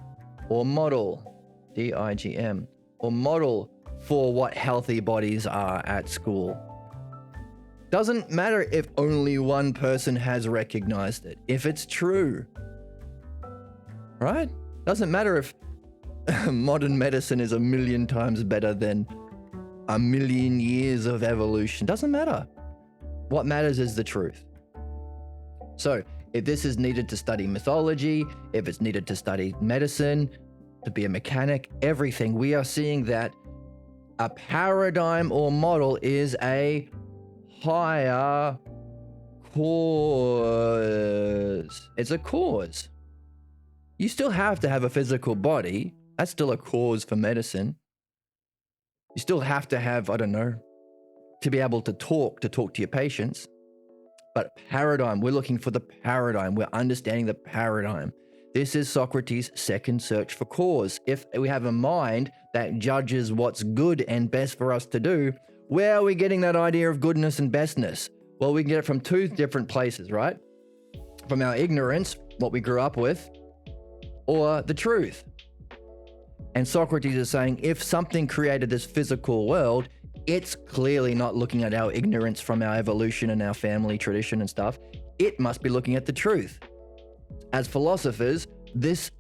or model, D-I-G-M, or model for what healthy bodies are at school. Doesn't matter if only one person has recognized it, if it's true, right? Doesn't matter if modern medicine is 1,000,000 times better than 1,000,000 years of evolution. Doesn't matter. What matters is the truth. So if this is needed to study mythology, if it's needed to study medicine, to be a mechanic, everything, we are seeing that a paradigm or model is a higher cause. It's a cause. You still have to have a physical body. That's still a cause for medicine. You still have to have, I don't know, to be able to talk to your patients. But paradigm, we're looking for the paradigm. We're understanding the paradigm. This is Socrates' second search for cause. If we have a mind that judges what's good and best for us to do, where are we getting that idea of goodness and bestness? Well, we can get it from 2 different places, right? From our ignorance, what we grew up with, or the truth. And Socrates is saying, if something created this physical world, it's clearly not looking at our ignorance from our evolution and our family tradition and stuff. It must be looking at the truth. As philosophers, this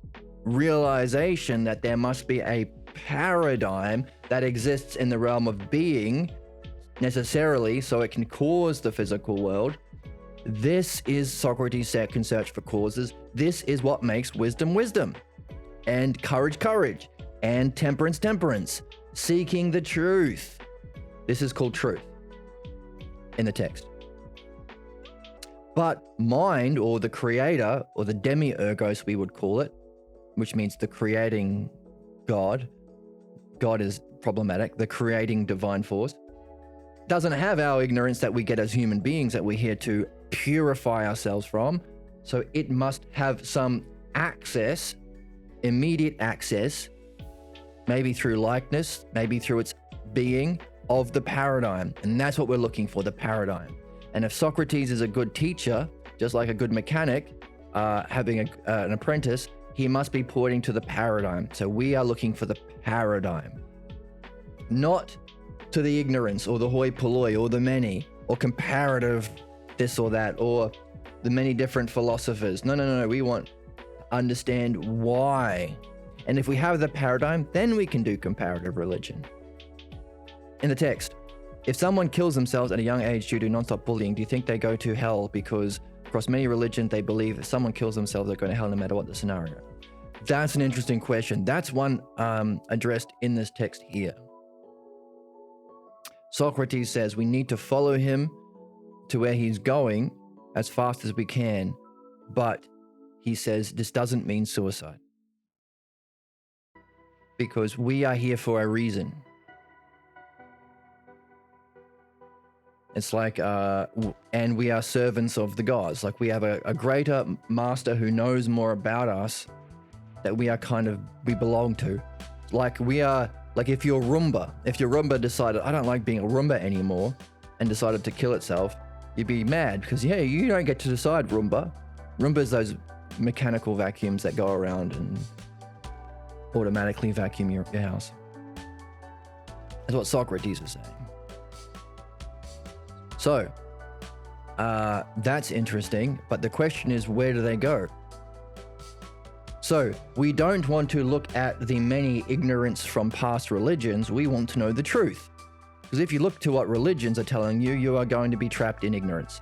realization that there must be a paradigm that exists in the realm of being necessarily so it can cause the physical world, this is Socrates' second search for causes. This is what makes wisdom wisdom. and courage, and temperance, seeking the truth. This is called truth in the text. But mind, or the creator, or the demiurgos we would call it, which means the creating God. God is problematic. The creating divine force doesn't have our ignorance that we get as human beings that we're here to purify ourselves from. So it must have some access, immediate access, maybe through likeness, maybe through its being of the paradigm. And that's what we're looking for, the paradigm. And if Socrates is a good teacher, just like a good mechanic, having an apprentice, he must be pointing to the paradigm. So we are looking for the paradigm, not to the ignorance or the hoi polloi or the many or comparative this or that or the many different philosophers. No. We want to understand why. And if we have the paradigm, then we can do comparative religion. In the text, if someone kills themselves at a young age due to non-stop bullying, do you think they go to hell because across many religions they believe if someone kills themselves, they're going to hell no matter what the scenario? That's an interesting question. That's one addressed in this text here. Socrates says we need to follow him to where he's going as fast as we can, but he says this doesn't mean suicide, because we are here for a reason. It's like, and we are servants of the gods. Like we have a greater master who knows more about us that we belong to. Like we are, like if your Roomba decided, I don't like being a Roomba anymore, and decided to kill itself, you'd be mad because, yeah, you don't get to decide, Roomba. Roomba's those mechanical vacuums that go around and automatically vacuum your house. That's what Socrates was saying. So, that's interesting, but the question is, where do they go? So, we don't want to look at the many ignorance from past religions, we want to know the truth. Because if you look to what religions are telling you, you are going to be trapped in ignorance.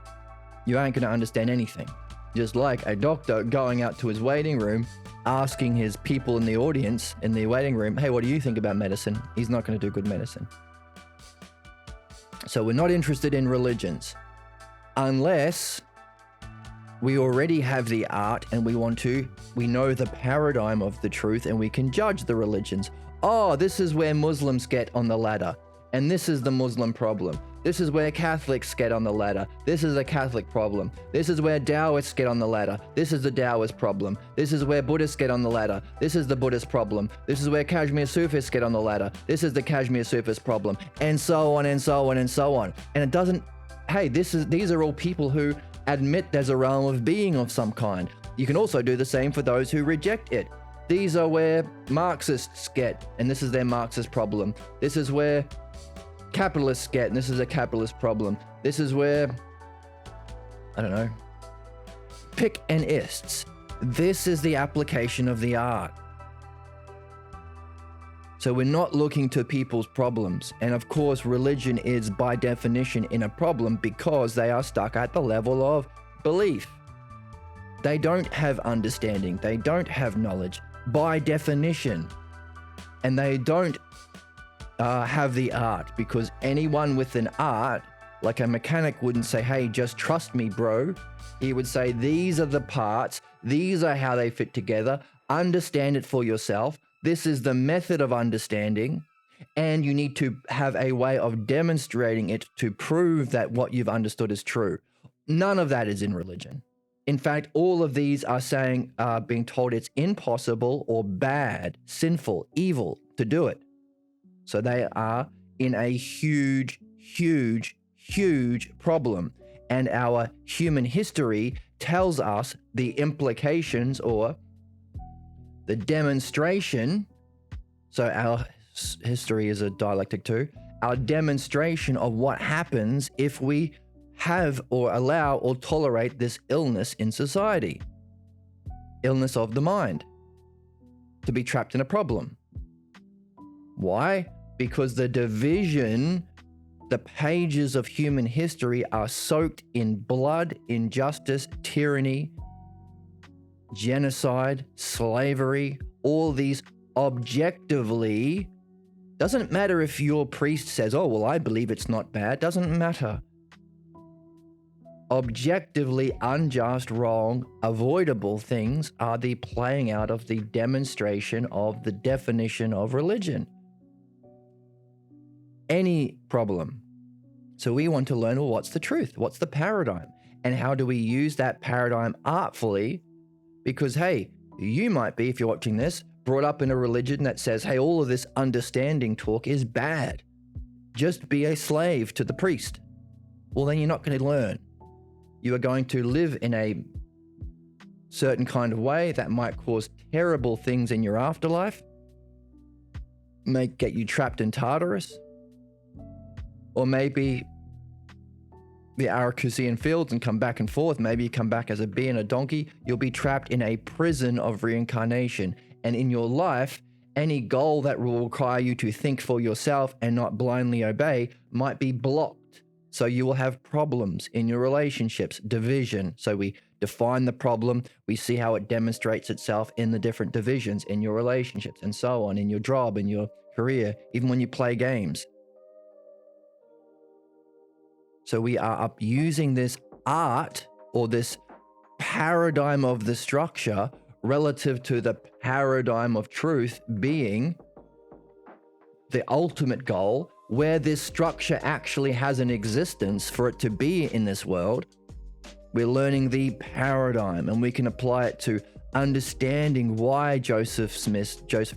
You ain't going to understand anything. Just like a doctor going out to his waiting room, asking his people in the audience, in the waiting room, hey, what do you think about medicine? He's not going to do good medicine. So we're not interested in religions unless we already have the art and we know the paradigm of the truth and we can judge the religions. Oh, this is where Muslims get on the ladder. And this is the Muslim problem. This is where Catholics get on the ladder. This is a Catholic problem. This is where Taoists get on the ladder. This is the Taoist problem. This is where Buddhists get on the ladder. This is the Buddhist problem. This is where Kashmir Sufis get on the ladder. This is the Kashmir Sufis problem. And so on and so on and so on. And it doesn't, hey, these are all people who admit there's a realm of being of some kind. You can also do the same for those who reject it. These are where Marxists get, and this is their Marxist problem. This is where capitalists get, and this is a capitalist problem. This is where, I don't know, pick and ists. This is the application of the art. So we're not looking to people's problems. And of course, religion is by definition in a problem because they are stuck at the level of belief. They don't have understanding. They don't have knowledge by definition. And they don't have the art, because anyone with an art, like a mechanic, wouldn't say, hey, just trust me, bro. He would say, these are the parts. These are how they fit together. Understand it for yourself. This is the method of understanding. And you need to have a way of demonstrating it to prove that what you've understood is true. None of that is in religion. In fact, all of these are being told it's impossible or bad, sinful, evil to do it. So they are in a huge, huge, huge problem. And our human history tells us the implications or the demonstration. So our history is a dialectic too. Our demonstration of what happens if we have or allow or tolerate this illness in society. Illness of the mind. To be trapped in a problem. Why? Because the division, the pages of human history are soaked in blood, injustice, tyranny. genocide, slavery, all these objectively, doesn't matter if your priest says, oh, well, I believe it's not bad, doesn't matter. Objectively unjust, wrong, avoidable things are the playing out of the demonstration of the definition of religion. Any problem. So we want to learn, well, what's the truth? What's the paradigm? And how do we use that paradigm artfully? Because, hey, you might be, if you're watching this, brought up in a religion that says, hey, all of this understanding talk is bad. Just be a slave to the priest. Well, then you're not going to learn. You are going to live in a certain kind of way that might cause terrible things in your afterlife, may get you trapped in Tartarus, or maybe the Aracusian fields and come back and forth. Maybe you come back as a bee and a donkey. You'll be trapped in a prison of reincarnation. And in your life, any goal that will require you to think for yourself and not blindly obey might be blocked. So you will have problems in your relationships, division. So we define the problem, we see how it demonstrates itself in the different divisions in your relationships and so on, in your job, in your career, even when you play games. So we are using this art or this paradigm of the structure relative to the paradigm of truth being the ultimate goal, where this structure actually has an existence for it to be in this world. We're learning the paradigm, and we can apply it to understanding why Joseph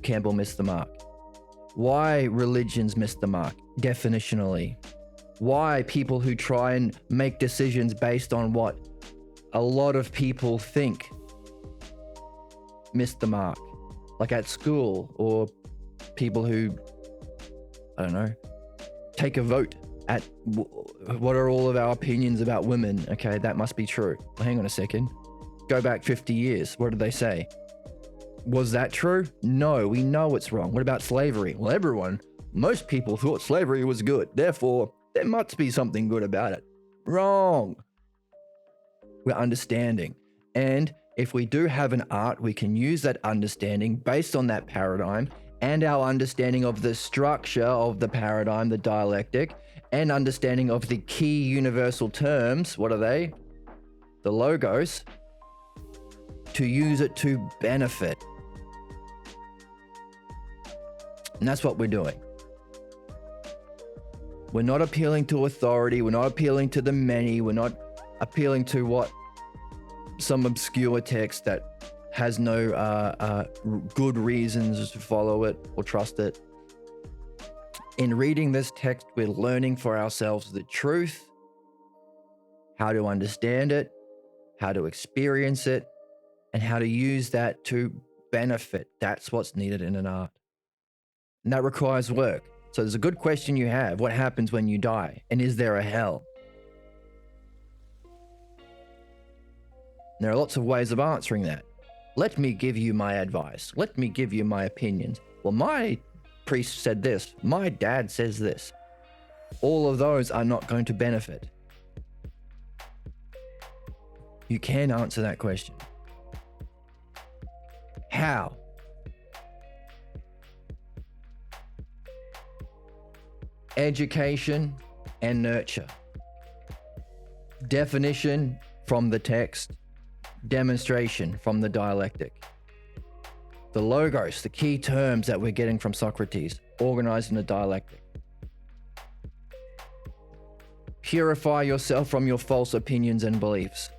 Campbell missed the mark, why religions missed the mark definitionally, why people who try and make decisions based on what a lot of people think missed the mark, like at school, or people who, I don't know, take a vote at what are all of our opinions about women. Okay, that must be true. Well, hang on a second. Go back 50 years. What did they say? Was that true? No, we know it's wrong. What about slavery? Well, most people thought slavery was good. Therefore, there must be something good about it. Wrong. We're understanding. And if we do have an art, we can use that understanding based on that paradigm and our understanding of the structure of the paradigm, the dialectic, and understanding of the key universal terms. What are they? The logos. To use it to benefit. And that's what we're doing. We're not appealing to authority. We're not appealing to the many. We're not appealing to what some obscure text that has no good reasons to follow it or trust it. In reading this text, we're learning for ourselves the truth, how to understand it, how to experience it, and how to use that to benefit. That's what's needed in an art. And that requires work. So there's a good question you have. What happens when you die? And is there a hell? There are lots of ways of answering that. Let me give you my advice. Let me give you my opinions. Well, my priest said this. My dad says this. All of those are not going to benefit. You can answer that question. How? Education and nurture. Definition from the text. Demonstration from the dialectic. The logos, the key terms that we're getting from Socrates, organized in a dialectic. Purify yourself from your false opinions and beliefs.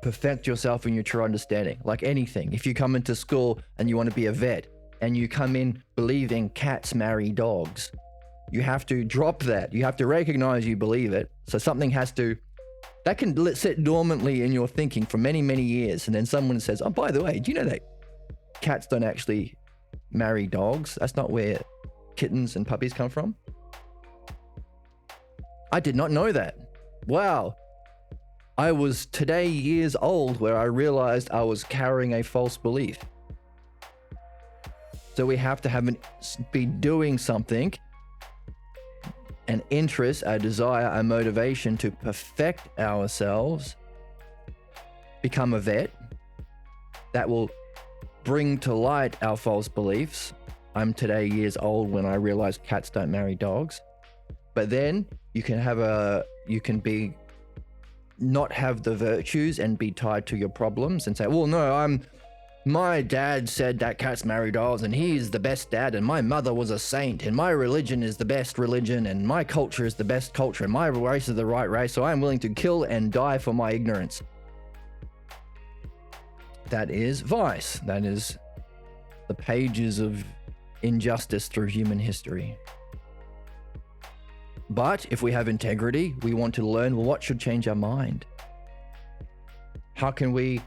Perfect yourself in your true understanding. Like anything, if you come into school and you want to be a vet and you come in believing cats marry dogs, you have to drop that. You have to recognize you believe it. So something has to, that can sit dormantly in your thinking for many, many years. And then someone says, oh, by the way, do you know that cats don't actually marry dogs? That's not where kittens and puppies come from. I did not know that. Wow. I was today years old where I realized I was carrying a false belief. So we have to be doing something, an interest, a desire, a motivation to perfect ourselves, become a vet, that will bring to light our false beliefs. I'm today years old when I realized cats don't marry dogs. But then you can be not have the virtues and be tied to your problems and say, well, no, my dad said that cats marry dogs and he's the best dad, and my mother was a saint, and my religion is the best religion, and my culture is the best culture, and my race is the right race, so I'm willing to kill and die for my ignorance. That is vice. That is the pages of injustice through human history. But if we have integrity, we want to learn, well, what should change our mind? How can we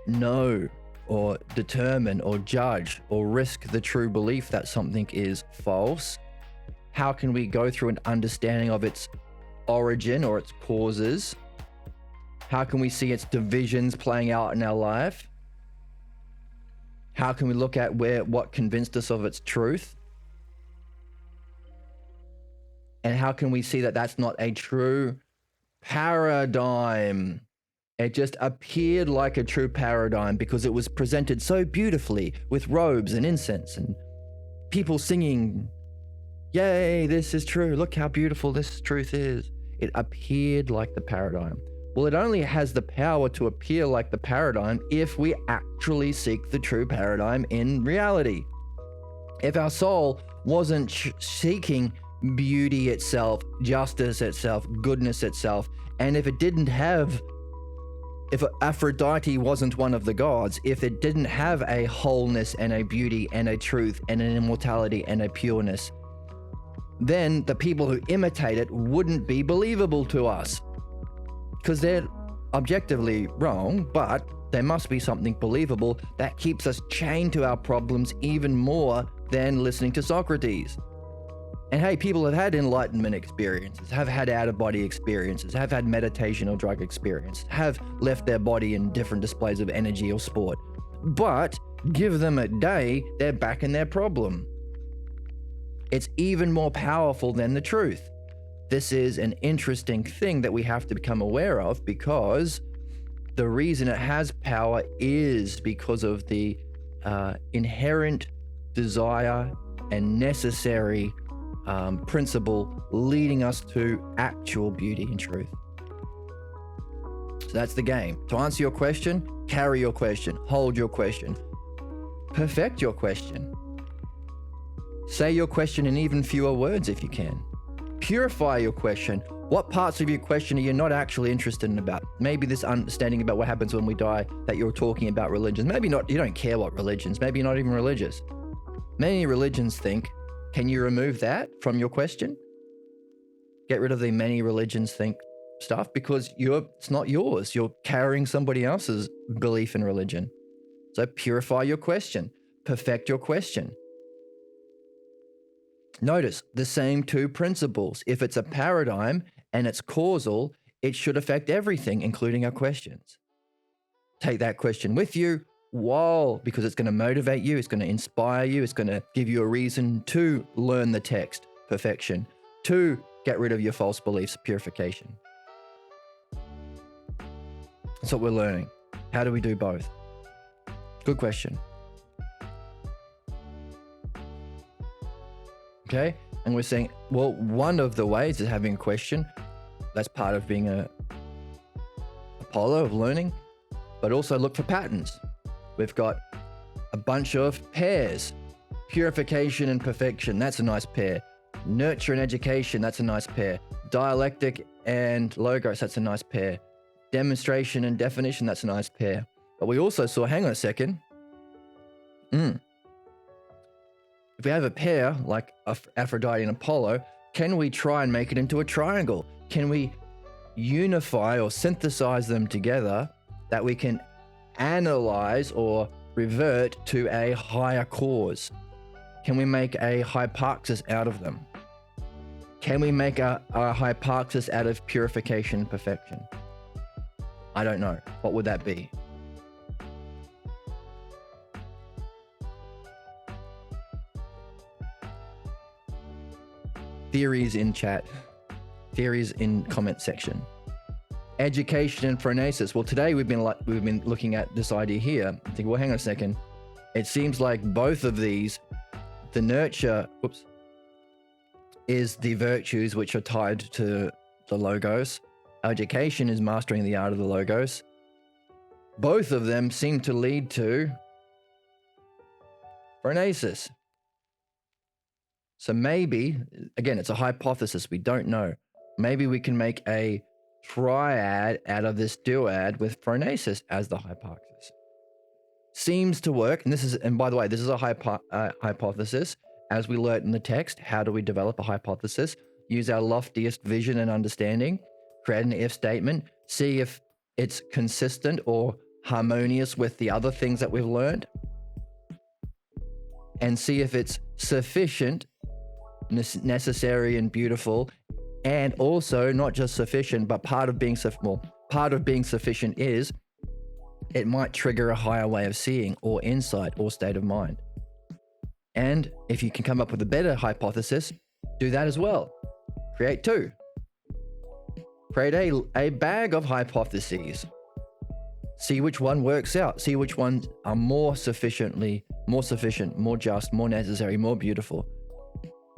know or determine or judge or risk the true belief that something is false? How can we go through an understanding of its origin or its causes? How can we see its divisions playing out in our life? How can we look at what convinced us of its truth? And how can we see that that's not a true paradigm? It just appeared like a true paradigm because it was presented so beautifully with robes and incense and people singing, yay, this is true. Look how beautiful this truth is. It appeared like the paradigm. Well, it only has the power to appear like the paradigm if we actually seek the true paradigm in reality. If our soul wasn't seeking beauty itself, justice itself, goodness itself, and if Aphrodite wasn't one of the gods, if it didn't have a wholeness and a beauty and a truth and an immortality and a pureness, then the people who imitate it wouldn't be believable to us because they're objectively wrong, but there must be something believable that keeps us chained to our problems even more than listening to Socrates. And hey, people have had enlightenment experiences, have had out-of-body experiences, have had meditation or drug experience, have left their body in different displays of energy or sport. But give them a day, they're back in their problem. It's even more powerful than the truth. This is an interesting thing that we have to become aware of because the reason it has power is because of the inherent desire and necessary principle leading us to actual beauty and truth. So that's the game. To answer your question, carry your question, hold your question, perfect your question. Say your question in even fewer words if you can. Purify your question. What parts of your question are you not actually interested in about? Maybe this understanding about what happens when we die that you're talking about religions. Maybe not, you don't care what religions, maybe you're not even religious. Many religions think, can you remove that from your question? Get rid of the many religions think stuff because it's not yours. You're carrying somebody else's belief in religion. So purify your question, perfect your question. Notice the same two principles. If it's a paradigm and it's causal, it should affect everything, including our questions. Take that question with you. Because it's going to motivate you, it's going to inspire you, it's going to give you a reason to learn the text, perfection, to get rid of your false beliefs, purification. That's what we're learning. How do we do both? Good question. Okay, and we're saying, well, one of the ways is having a question. That's part of being a Apollo of learning, but also look for patterns. We've got a bunch of pairs. Purification and perfection, that's a nice pair. Nurture and education, that's a nice pair. Dialectic and logos, that's a nice pair. Demonstration and definition, that's a nice pair. But we also saw, hang on a second. If we have a pair like Aphrodite and Apollo, can we try and make it into a triangle? Can we unify or synthesize them together that we can analyze or revert to a higher cause? Can we make a hypoxis out of them? Can we make a hypoxis out of purification and perfection? I don't know. What would that be? Theories in chat. Theories in comment section. education and phronesis. Well, today we've been looking at this idea here. I think, well, hang on a second. It seems like both of these, the nurture, is the virtues which are tied to the logos. Education is mastering the art of the logos. Both of them seem to lead to phronesis. So maybe, again, it's a hypothesis, we don't know. Maybe we can make a triad out of this duad with phronesis as the hypothesis. Seems to work, and by the way, this is a hypothesis. As we learned in the text, how do we develop a hypothesis? Use our loftiest vision and understanding, create an if statement, see if it's consistent or harmonious with the other things that we've learned, and see if it's sufficient, necessary, and beautiful, and also not just sufficient, but part of being sufficient is it might trigger a higher way of seeing or insight or state of mind. And if you can come up with a better hypothesis, do that as well. Create two. Create a bag of hypotheses. See which one works out. See which ones are more sufficient, more just, more necessary, more beautiful,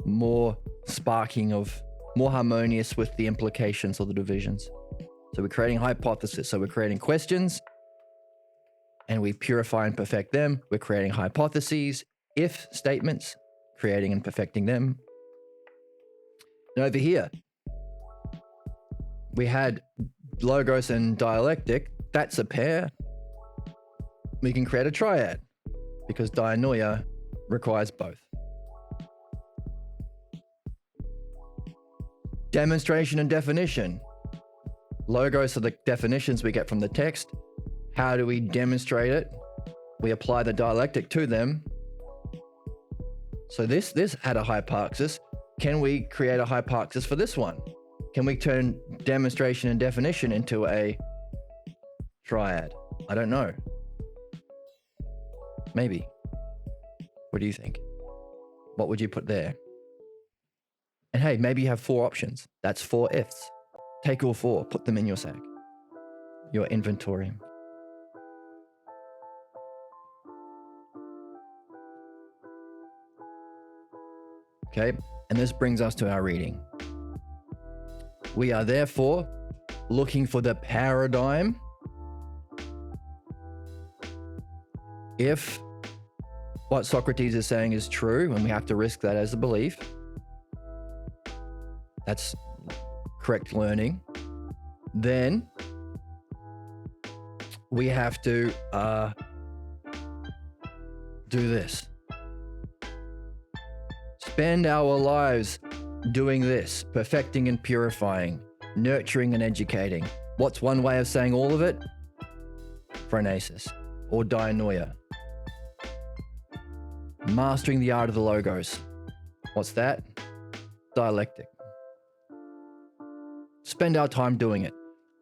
more sparking of, more harmonious with the implications of the divisions. So we're creating hypothesis. So we're creating questions and we purify and perfect them. We're creating hypotheses, if statements, creating and perfecting them. And over here, we had logos and dialectic. That's a pair. We can create a triad because dianoia requires both. Demonstration and definition. Logos are the definitions we get from the text. How do we demonstrate it? We apply the dialectic to them. So this had a hypothesis. Can we create a hypothesis for this one? Can we turn demonstration and definition into a triad? I don't know. Maybe. What do you think? What would you put there? And hey, maybe you have 4 options. That's 4 ifs. Take all 4, put them in your sack, your inventory. Okay, and this brings us to our reading. We are therefore looking for the paradigm. If what Socrates is saying is true, and we have to risk that as a belief, that's correct learning, then we have to do this. Spend our lives doing this, perfecting and purifying, nurturing and educating. What's one way of saying all of it? Phronesis or dianoia. Mastering the art of the logos. What's that? Dialectic. Spend our time doing it.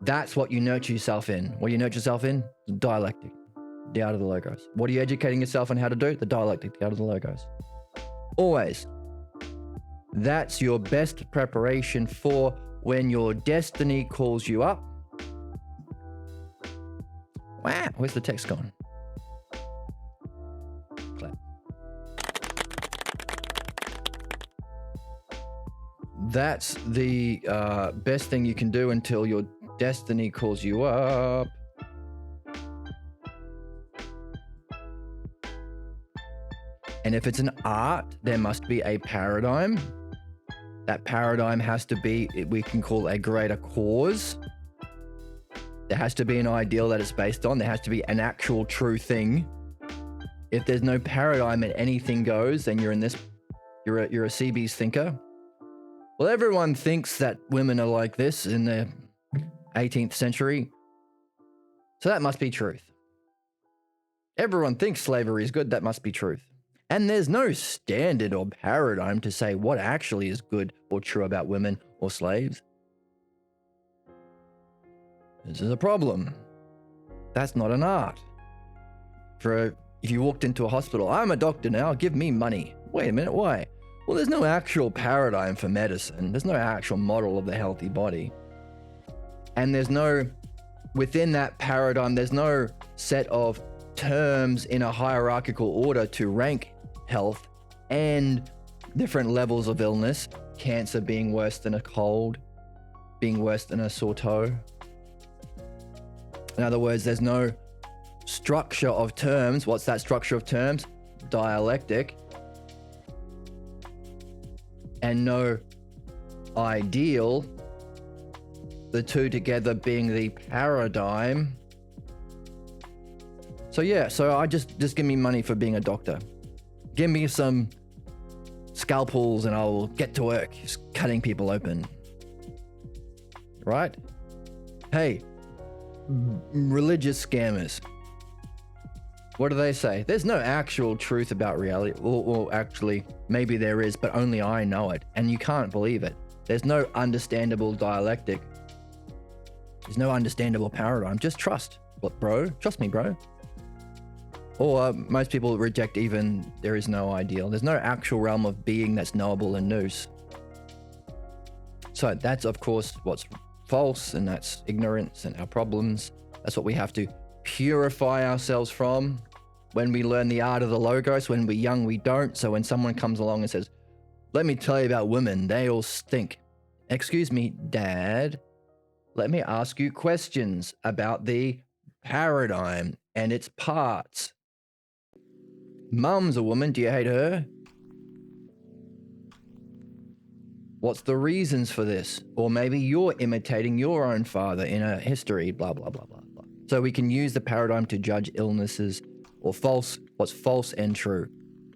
That's what you nurture yourself in. What do you nurture yourself in? The dialectic, the art of the logos. What are you educating yourself on how to do? The dialectic, the art of the logos. Always. That's your best preparation for when your destiny calls you up. Wow, where's the text gone? Clap. That's the best thing you can do until your destiny calls you up. And if it's an art, there must be a paradigm. That paradigm has to be, we can call a greater cause. There has to be an ideal that it's based on. There has to be an actual true thing. If there's no paradigm and anything goes, then you're a CB's thinker. Well, everyone thinks that women are like this in the 18th century. So that must be truth. Everyone thinks slavery is good. That must be truth. And there's no standard or paradigm to say what actually is good or true about women or slaves. This is a problem. That's not an art. If you walked into a hospital, I'm a doctor now, give me money. Wait a minute, why? Well, there's no actual paradigm for medicine. There's no actual model of the healthy body. And within that paradigm, there's no set of terms in a hierarchical order to rank health and different levels of illness. Cancer being worse than a cold, being worse than a sore toe. In other words, there's no structure of terms. What's that structure of terms? Dialectic. And no ideal. The two together being the paradigm. So I just give me money for being a doctor. Give me some scalpels and I'll get to work just cutting people open. Right? Hey, religious scammers. What do they say? There's no actual truth about reality. Or actually, maybe there is, but only I know it. And you can't believe it. There's no understandable dialectic. There's no understandable paradigm. Just trust. What, bro? Trust me, bro. Or most people reject even there is no ideal. There's no actual realm of being that's knowable and nous. So that's, of course, what's false, and that's ignorance and our problems. That's what we have to purify ourselves from. When we learn the art of the logos, when we're young, we don't. So when someone comes along and says, let me tell you about women, they all stink. Excuse me, Dad. Let me ask you questions about the paradigm and its parts. Mum's a woman. Do you hate her? What's the reasons for this? Or maybe you're imitating your own father in a history, blah, blah, blah, blah, blah. So we can use the paradigm to judge illnesses or what's false and true.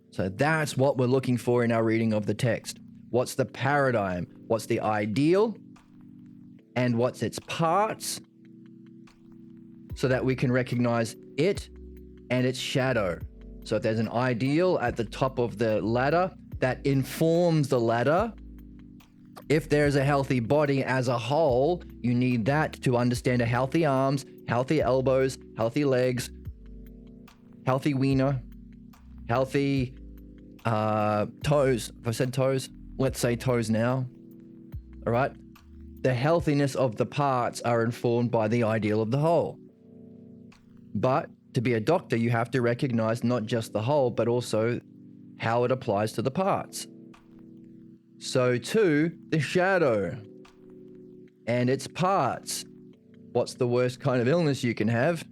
So that's what we're looking for in our reading of the text. What's the paradigm? What's the ideal? And what's its parts? So that we can recognize it and its shadow. So if there's an ideal at the top of the ladder that informs the ladder, if there's a healthy body as a whole, you need that to understand a healthy arms, healthy elbows, healthy legs, healthy wiener, healthy toes. If I said toes, let's say toes now. All right. The healthiness of the parts are informed by the ideal of the whole. But to be a doctor, you have to recognize not just the whole, but also how it applies to the parts. So too, the shadow and its parts. What's the worst kind of illness you can have?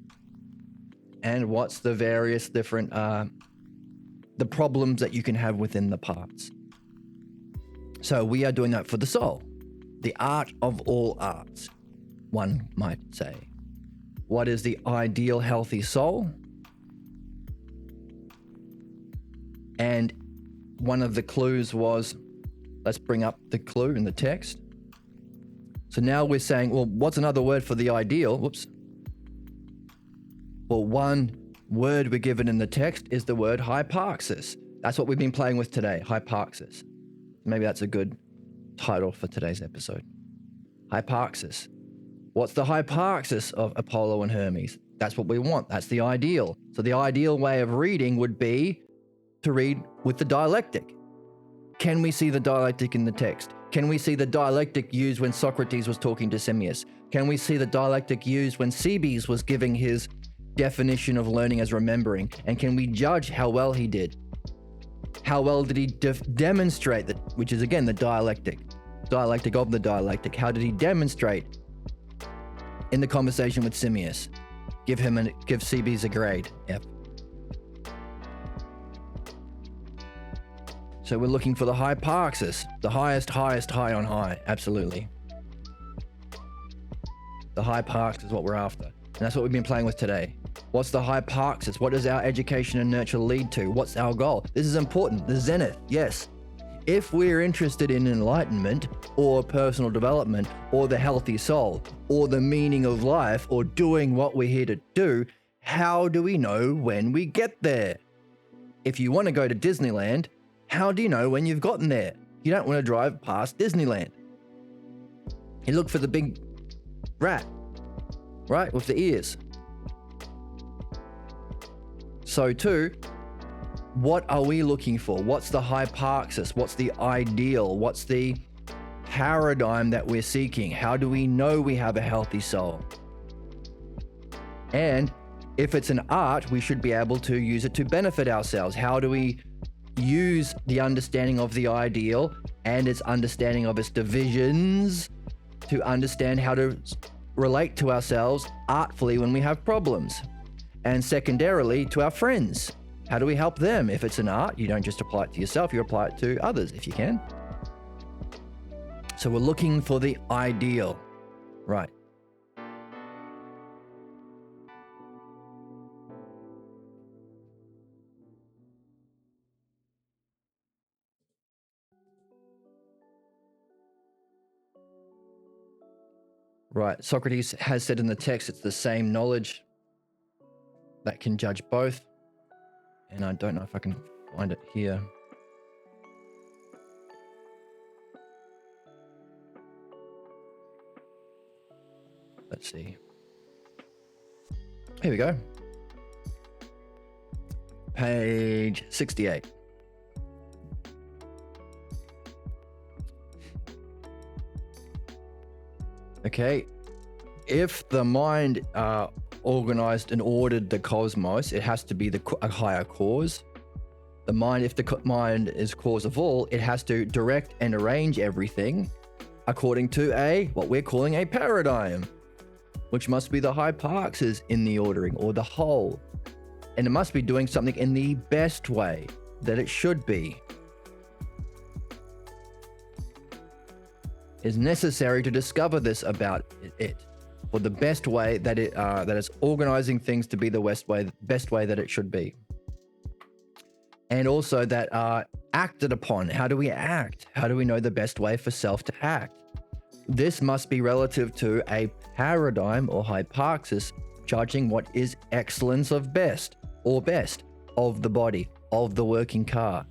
And what's the various different, the problems that you can have within the parts. So we are doing that for the soul. The art of all arts, one might say. What is the ideal healthy soul? And one of the clues was, let's bring up the clue in the text. So now we're saying, well, what's another word for the ideal? Whoops. Well, one word we're given in the text is the word hyparxis. That's what we've been playing with today, hyparxis. Maybe that's a good title for today's episode. Hyparxis. What's the hyparxis of Apollo and Hermes? That's what we want. That's the ideal. So the ideal way of reading would be to read with the dialectic. Can we see the dialectic in the text? Can we see the dialectic used when Socrates was talking to Simmias? Can we see the dialectic used when Cebes was giving his definition of learning as remembering? And can we judge how well he did? How well did he demonstrate that, which is again the dialectic of the dialectic. How did he demonstrate in the conversation with Simmias? Give Cebes a grade. F. So we're looking for the hyparxis, the highest high on high. Absolutely. The hyparxis is what we're after. And that's what we've been playing with today. What's the hyparxis? What does our education and nurture lead to? What's our goal? This is important. The zenith, yes. If we're interested in enlightenment or personal development or the healthy soul or the meaning of life or doing what we're here to do, how do we know when we get there? If you want to go to Disneyland, how do you know when you've gotten there? You don't want to drive past Disneyland. You look for the big rat, right, with the ears. So too, what are we looking for? What's the hyparxis? What's the ideal? What's the paradigm that we're seeking? How do we know we have a healthy soul? And if it's an art, we should be able to use it to benefit ourselves. How do we use the understanding of the ideal and its understanding of its divisions to understand how to relate to ourselves artfully when we have problems? And secondarily, to our friends. How do we help them? If it's an art, you don't just apply it to yourself, you apply it to others if you can. So we're looking for the ideal, right? Right. Socrates has said in the text, it's the same knowledge that can judge both. And I don't know if I can find it here. Let's see. Here we go. Page 68. Okay. If the mind organized and ordered the cosmos, it has to be a higher cause. The mind, if the mind is cause of all, it has to direct and arrange everything according to what we're calling a paradigm, which must be the hyparxis in the ordering or the whole. And it must be doing something in the best way that it should be. It's necessary to discover this about it for the best way that it's organizing things to be the best way that it should be. And also that acted upon. How do we act? How do we know the best way for self to act? This must be relative to a paradigm or hyparxis, judging what is excellence of best or best of the body, of the working car.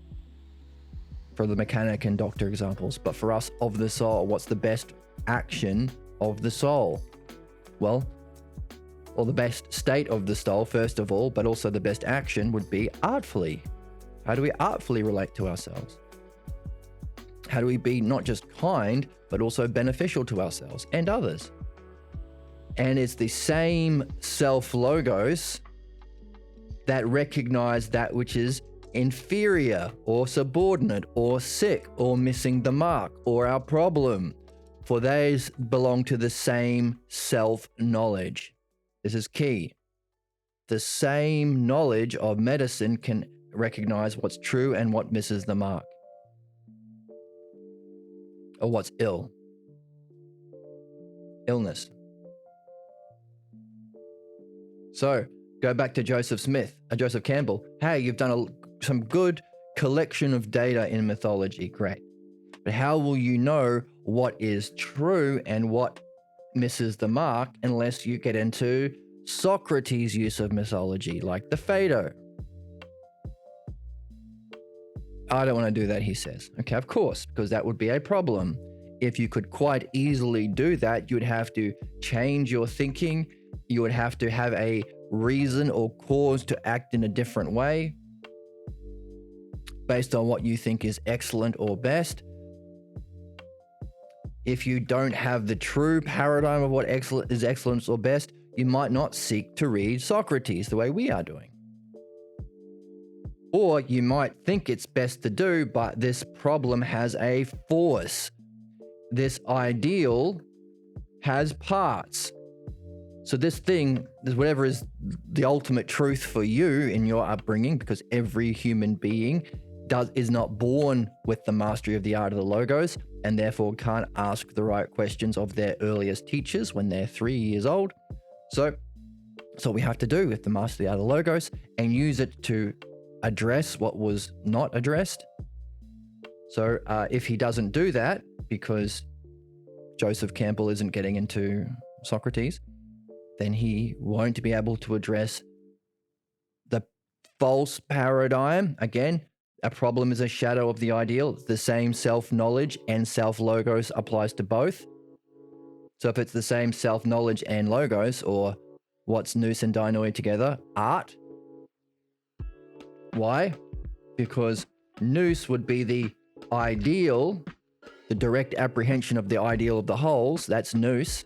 For the mechanic and doctor examples, but for us, of the soul, what's the best action of the soul? Well, the best state of the soul, first of all, but also the best action would be artfully. How do we artfully relate to ourselves? How do we be not just kind, but also beneficial to ourselves and others? And it's the same self-logos that recognize that which is inferior or subordinate or sick or missing the mark or our problem, for these belong to the same self-knowledge. This is key. The same knowledge of medicine can recognize what's true and what misses the mark, or what's illness. So go back to Joseph Campbell. Hey, you've done some good collection of data in mythology. Great. But how will you know what is true and what misses the mark unless you get into Socrates' use of mythology, like the Phaedo? I don't want to do that, he says. Okay, of course, because that would be a problem. If you could quite easily do that, you'd have to change your thinking. You would have to have a reason or cause to act in a different way based on what you think is excellent or best. If you don't have the true paradigm of what is excellence or best, you might not seek to read Socrates the way we are doing. Or you might think it's best to do, but this problem has a force. This ideal has parts. So this whatever is the ultimate truth for you in your upbringing, because every human being is not born with the mastery of the art of the logos, and therefore can't ask the right questions of their earliest teachers when they're 3 years old. So we have to do with the mastery of the art of the logos and use it to address what was not addressed. So if he doesn't do that, because Joseph Campbell isn't getting into Socrates, then he won't be able to address the false paradigm. Again, a problem is a shadow of the ideal. The same self-knowledge and self-logos applies to both. So if it's the same self-knowledge and logos, or what's nous and deinoi together, art. Why? Because nous would be the ideal, the direct apprehension of the ideal of the wholes, that's nous,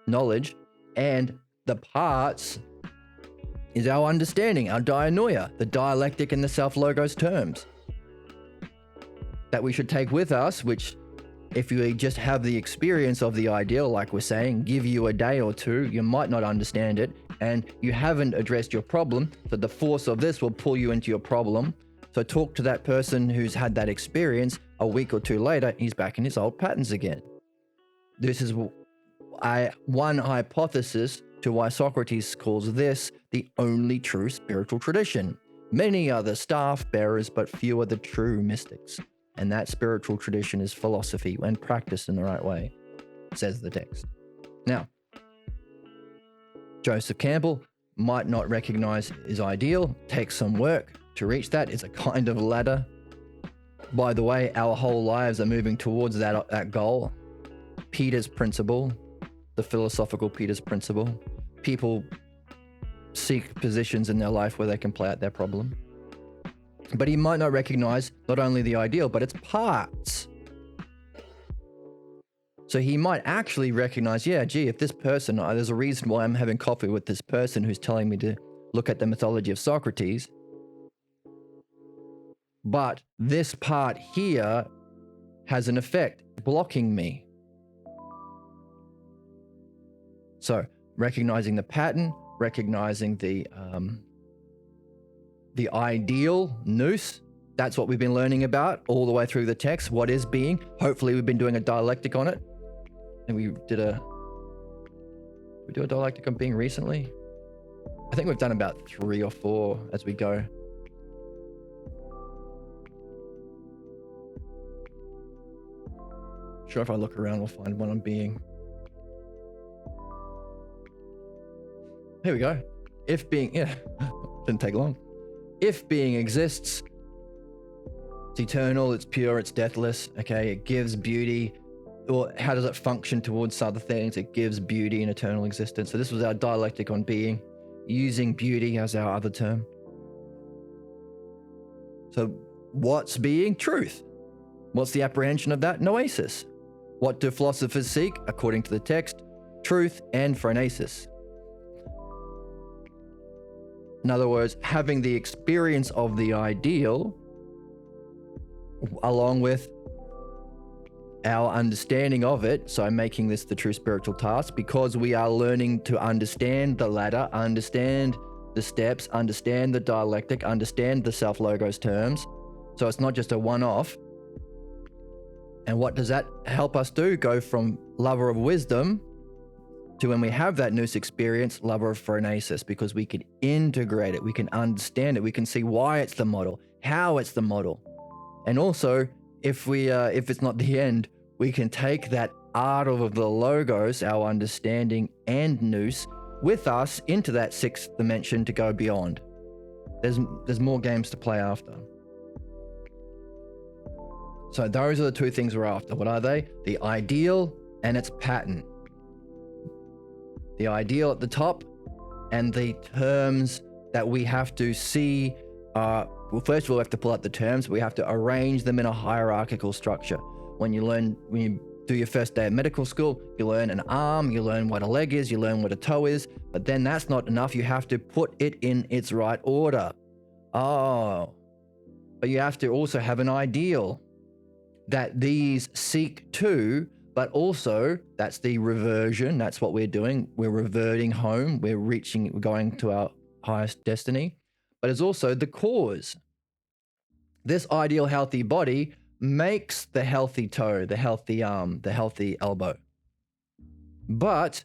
knowledge, and the parts is our understanding, our dianoia, the dialectic and the self-logos terms that we should take with us, which if you just have the experience of the ideal, like we're saying, give you a day or two, you might not understand it, and you haven't addressed your problem, so the force of this will pull you into your problem. So talk to that person who's had that experience. A week or two later, he's back in his old patterns again. This is one hypothesis to why Socrates calls this the only true spiritual tradition. Many are the staff bearers, but few are the true mystics. And that spiritual tradition is philosophy when practiced in the right way, says the text. Now, Joseph Campbell might not recognize his ideal, takes some work to reach that. It's a kind of ladder. By the way, our whole lives are moving towards that goal. Peter's principle, the philosophical Peter's principle. People seek positions in their life where they can play out their problem. But he might not recognize not only the ideal, but its parts. So he might actually recognize, yeah, gee, if this person, there's a reason why I'm having coffee with this person who's telling me to look at the mythology of Socrates. But this part here has an effect blocking me. So recognizing the pattern, recognizing the ideal, nous, that's what we've been learning about all the way through the text. What is being? Hopefully we've been doing a dialectic on it. And we do a dialectic on being recently? I think we've done about 3 or 4 as we go. Sure, if I look around, we'll find one on being. Here we go. If being, yeah, didn't take long. If being exists, it's eternal, it's pure, it's deathless, okay? It gives beauty. Or how does it function towards other things? It gives beauty and eternal existence. So this was our dialectic on being, using beauty as our other term. So what's being? Truth. What's the apprehension of that? Noesis. What do philosophers seek? According to the text, truth and phronesis. In other words, having the experience of the ideal along with our understanding of it, so I'm making this the true spiritual task, because we are learning to understand the ladder, understand the steps, understand the dialectic, understand the self-logos terms. So it's not just a one-off. And what does that help us do? Go from lover of wisdom to, when we have that nous experience, lover of phronesis, because we can integrate it, we can understand it, we can see why it's the model, how it's the model. And also, if it's not the end, we can take that art of the logos, our understanding and nous, with us into that 6th dimension to go beyond. There's more games to play after. So those are the 2 things we're after. What are they? The ideal and its pattern. The ideal at the top and the terms that we have to see well, first of all, we have to pull out the terms. We have to arrange them in a hierarchical structure. When you do your first day of medical school, you learn an arm, you learn what a leg is, you learn what a toe is, but then that's not enough. You have to put it in its right order. Oh, but you have to also have an ideal that these seek to, but also that's the reversion. That's what we're doing. We're reverting home. We're going to our highest destiny. But it's also the cause. This ideal healthy body makes the healthy toe, the healthy arm, the healthy elbow. But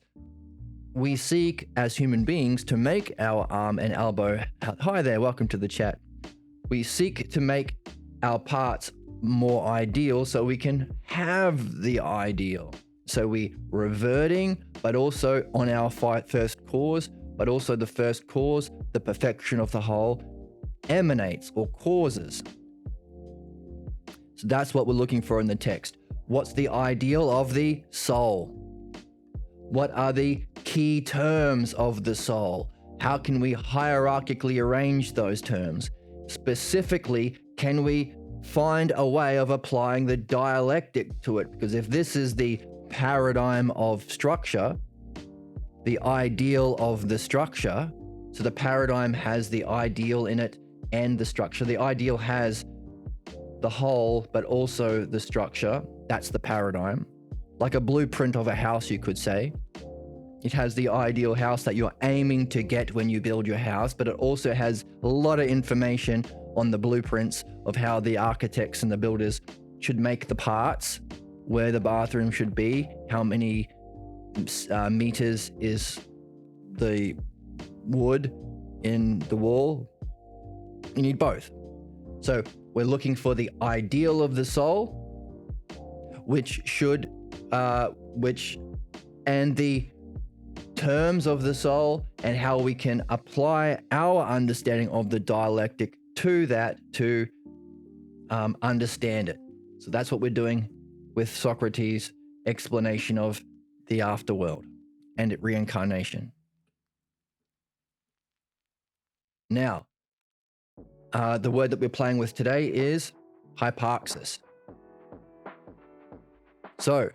we seek as human beings to make our arm and elbow, hi there, welcome to the chat. We seek to make our parts more ideal so we can have the ideal. So we reverting, but also on our first cause, but also the first cause, the perfection of the whole, emanates or causes. So that's what we're looking for in the text. What's the ideal of the soul? What are the key terms of the soul? How can we hierarchically arrange those terms? Specifically, can we find a way of applying the dialectic to it. Because if this is the paradigm of structure, the ideal of the structure, so the paradigm has the ideal in it and the structure. The ideal has the whole, but also the structure. That's the paradigm. Like a blueprint of a house, you could say. It has the ideal house that you're aiming to get when you build your house, but it also has a lot of information on the blueprints of how the architects and the builders should make the parts, where the bathroom should be, how many meters is the wood in the wall. You need both. So we're looking for the ideal of the soul, and the terms of the soul, and how we can apply our understanding of the dialectic to that to understand it. So that's what we're doing with Socrates' explanation of the afterworld and reincarnation. Now, the word that we're playing with today is hyparxis. So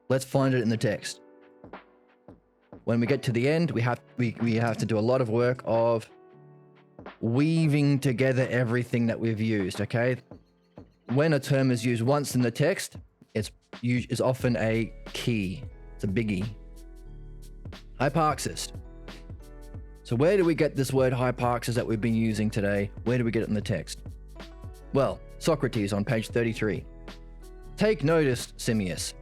let's find it in the text. When we get to the end, we have to do a lot of work of weaving together everything that we've used, okay? When a term is used once in the text, it's often a key. It's a biggie. Hyparxis. So where do we get this word hyparxis that we've been using today? Where do we get it in the text? Well, Socrates on page 33. Take notice, Simmias.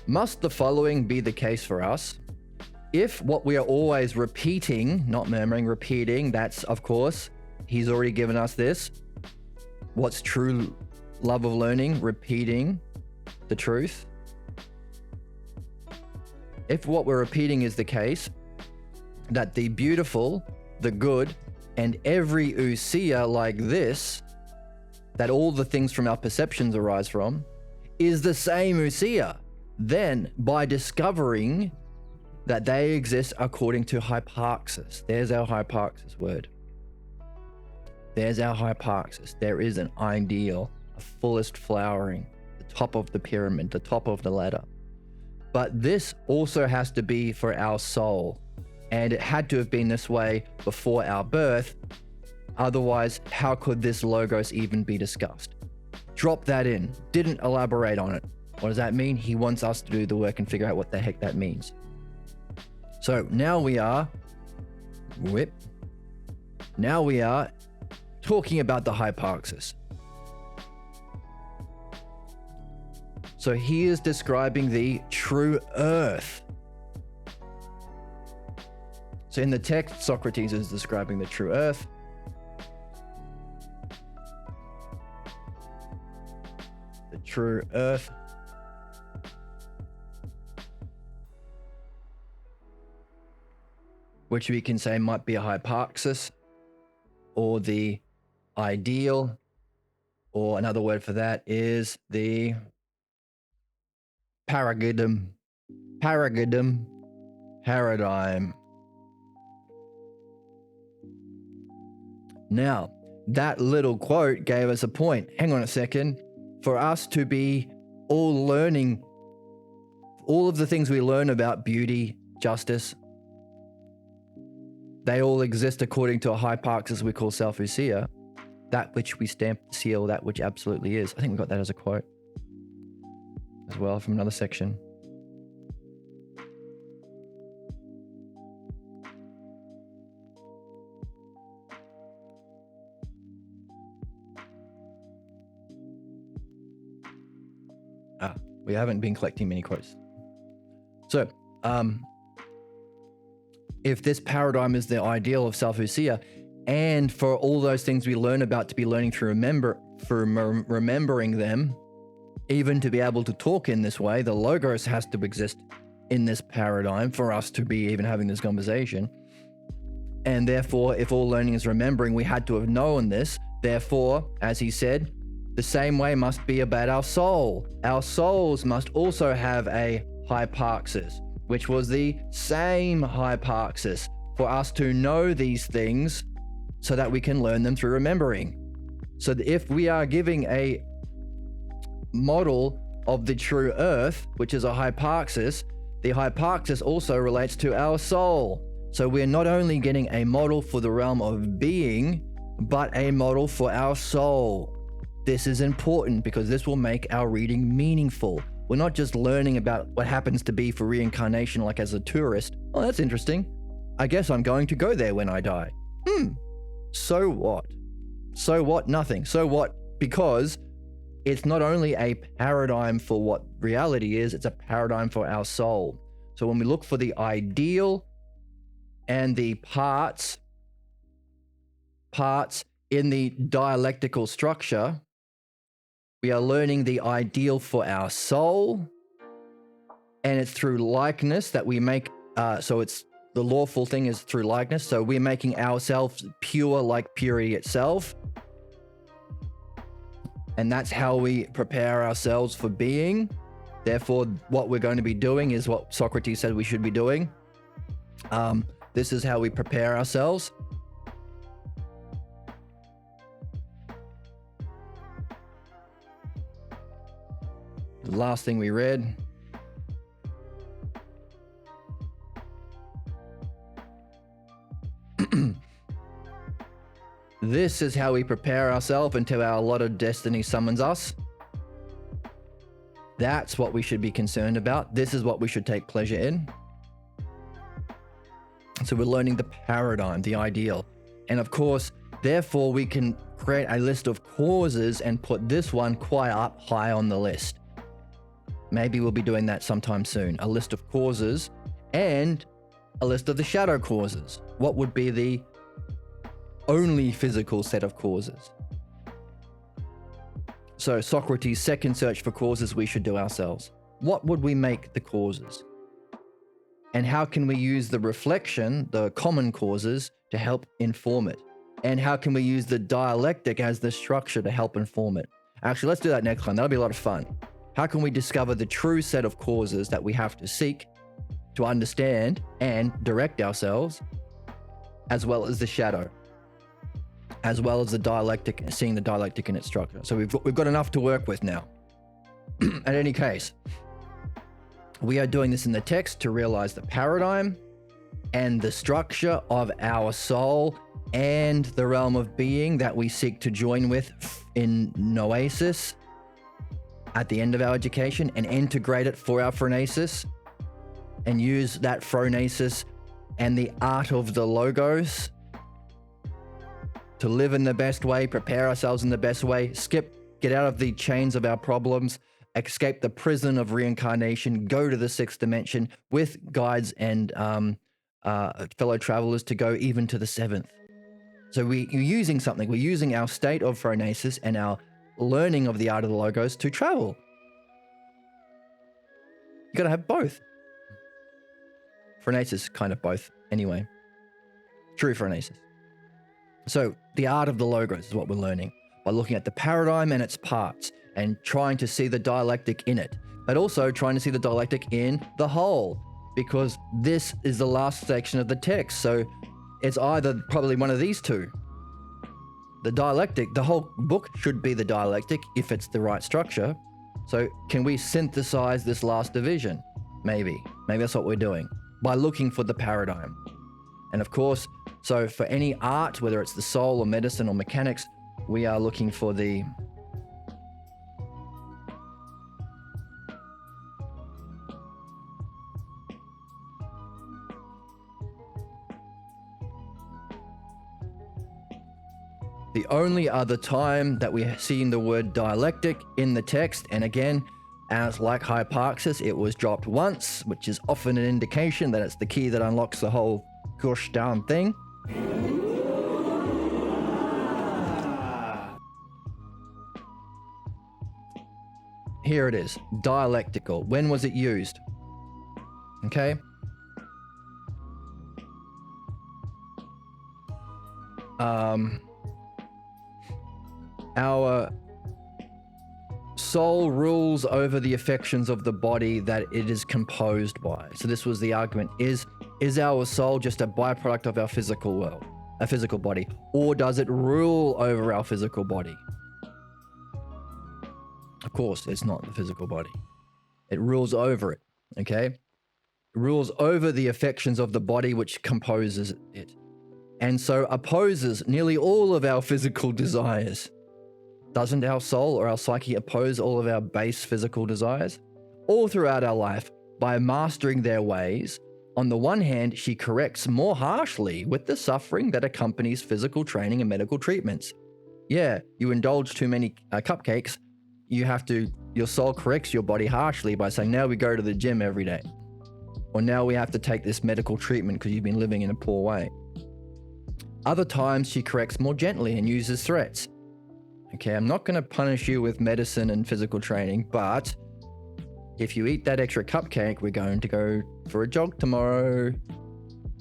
Must the following be the case for us? If what we are always repeating, not murmuring, repeating, that's, of course, he's already given us this. What's true love of learning? Repeating the truth. If what we're repeating is the case, that the beautiful, the good, and every ousia like this, that all the things from our perceptions arise from, is the same ousia, then by discovering that they exist according to hyparxis. There's our hyparxis word. There's our hyparxis. There is an ideal, a fullest flowering, the top of the pyramid, the top of the ladder. But this also has to be for our soul. And it had to have been this way before our birth. Otherwise, how could this logos even be discussed? Drop that in. Didn't elaborate on it. What does that mean? He wants us to do the work and figure out what the heck that means. So now we are talking about the hyparxis. So he is describing the true earth. So in the text, Socrates is describing the true earth. The true earth. Which we can say might be a hyparxis, or the ideal, or another word for that is the paradigm. Now, that little quote gave us a point. Hang on a second. For us to be all learning, all of the things we learn about beauty, justice, they all exist according to a hyparxis we call self-ousia, that which we stamp the seal, that which absolutely is. I think we got that as a quote as well from another section. We haven't been collecting many quotes. So, if this paradigm is the ideal of self-ousia, and for all those things we learn about to be learning through remembering them, even to be able to talk in this way, the logos has to exist in this paradigm for us to be even having this conversation. And therefore, if all learning is remembering, we had to have known this. Therefore, as he said, the same way must be about our soul. Our souls must also have a hyparxis, which was the same hyparxis for us to know these things so that we can learn them through remembering. So if we are giving a model of the true earth, which is a hyparxis, the hyparxis also relates to our soul. So we're not only getting a model for the realm of being, but a model for our soul. This is important because this will make our reading meaningful. We're not just learning about what happens to be for reincarnation like as a tourist. Oh, that's interesting. I guess I'm going to go there when I die. So what? So what? Nothing. So what? Because it's not only a paradigm for what reality is, it's a paradigm for our soul. So when we look for the ideal and the parts in the dialectical structure, we are learning the ideal for our soul, and it's through likeness that we make, so it's the lawful thing is through likeness. So we're making ourselves pure like purity itself. And that's how we prepare ourselves for being. Therefore, what we're going to be doing is what Socrates said we should be doing. This is how we prepare ourselves. The last thing we read. This is how we prepare ourselves until our allotted destiny summons us. That's what we should be concerned about. This is what we should take pleasure in. So we're learning the paradigm, the ideal. And of course, therefore, we can create a list of causes and put this one quite up high on the list. Maybe we'll be doing that sometime soon. A list of causes and a list of the shadow causes. What would be the only physical set of causes? So Socrates' second search for causes we should do ourselves. What would we make the causes? And how can we use the reflection, the common causes, to help inform it? And how can we use the dialectic as the structure to help inform it? Actually, let's do that next time. That'll be a lot of fun. How can we discover the true set of causes that we have to seek to understand and direct ourselves, as well as the shadow, as well as the dialectic, seeing the dialectic in its structure? So we've got enough to work with now. In any case, we are doing this in the text to realize the paradigm and the structure of our soul and the realm of being that we seek to join with in noesis at the end of our education, and integrate it for our phronesis, and use that phronesis and the art of the logos to live in the best way, prepare ourselves in the best way, get out of the chains of our problems, escape the prison of reincarnation, go to the sixth dimension with guides and fellow travelers to go even to the seventh. So we're using something. We're using our state of phronesis and our learning of the art of the logos to travel. You gotta have both. Phronesis, kind of both, anyway. True phronesis. So the art of the logos is what we're learning by looking at the paradigm and its parts and trying to see the dialectic in it, but also trying to see the dialectic in the whole, because this is the last section of the text. So it's either probably one of these two. The dialectic, the whole book should be the dialectic if it's the right structure. So can we synthesize this last division? Maybe that's what we're doing by looking for the paradigm. And of course, so for any art, whether it's the soul or medicine or mechanics, we are looking for the only other time that we are seeing the word dialectic in the text, and again, as like hyparxis, it was dropped once, which is often an indication that it's the key that unlocks the whole gosh darn thing. Here it is, dialectical. When was it used? Okay. Our soul rules over the affections of the body that it is composed by. So this was the argument. Is our soul just a byproduct of our physical world? a physical body, or does it rule over our physical body? Of course, it's not the physical body. It rules over it, okay? It rules over the affections of the body which composes it, and so opposes nearly all of our physical desires. Doesn't our soul or our psyche oppose all of our base physical desires? All throughout our life, by mastering their ways, on the one hand, she corrects more harshly with the suffering that accompanies physical training and medical treatments. Yeah, you indulge too many cupcakes, your soul corrects your body harshly by saying, now we go to the gym every day. Or now we have to take this medical treatment because you've been living in a poor way. Other times she corrects more gently and uses threats. Okay, I'm not going to punish you with medicine and physical training, but if you eat that extra cupcake, we're going to go for a jog tomorrow.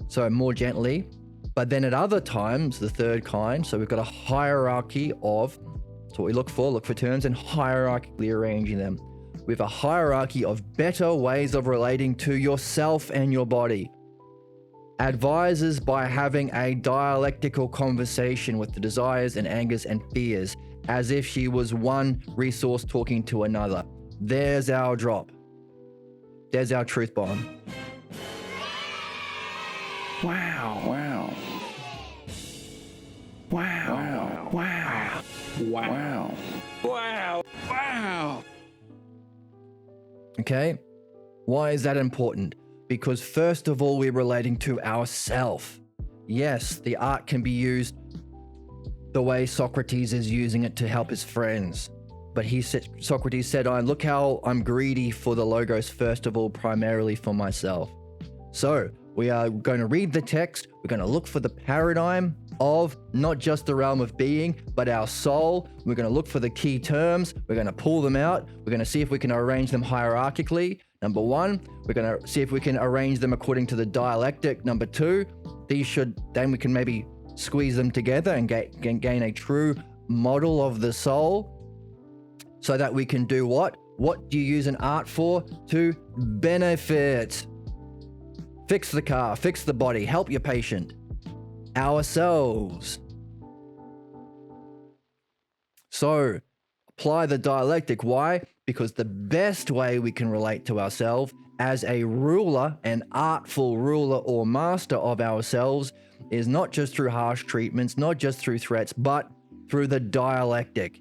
So more gently. But then at other times, the third kind, so we've got a hierarchy of, that's what we look for terms and hierarchically arranging them. We have a hierarchy of better ways of relating to yourself and your body. Advises by having a dialectical conversation with the desires and angers and fears, as if she was one resource talking to another. There's our drop. There's our truth bomb. Wow. Wow. Wow. Wow. Wow. Wow. Wow. Okay? Why is that important? Because first of all, we're relating to ourself. Yes, the art can be used the way Socrates is using it to help his friends. But Socrates said, look how I'm greedy for the logos, first of all, primarily for myself. So we are going to read the text. We're going to look for the paradigm of not just the realm of being, but our soul. We're going to look for the key terms. We're going to pull them out. We're going to see if we can arrange them hierarchically. Number one, we're going to see if we can arrange them according to the dialectic. Number two, then we can maybe squeeze them together and gain a true model of the soul, so that we can do what? What do you use an art for? To benefit. Fix the car, fix the body, help your patient. Ourselves. So, apply the dialectic. Why? Because the best way we can relate to ourselves as a ruler, an artful ruler or master of ourselves, is not just through harsh treatments, not just through threats, but through the dialectic.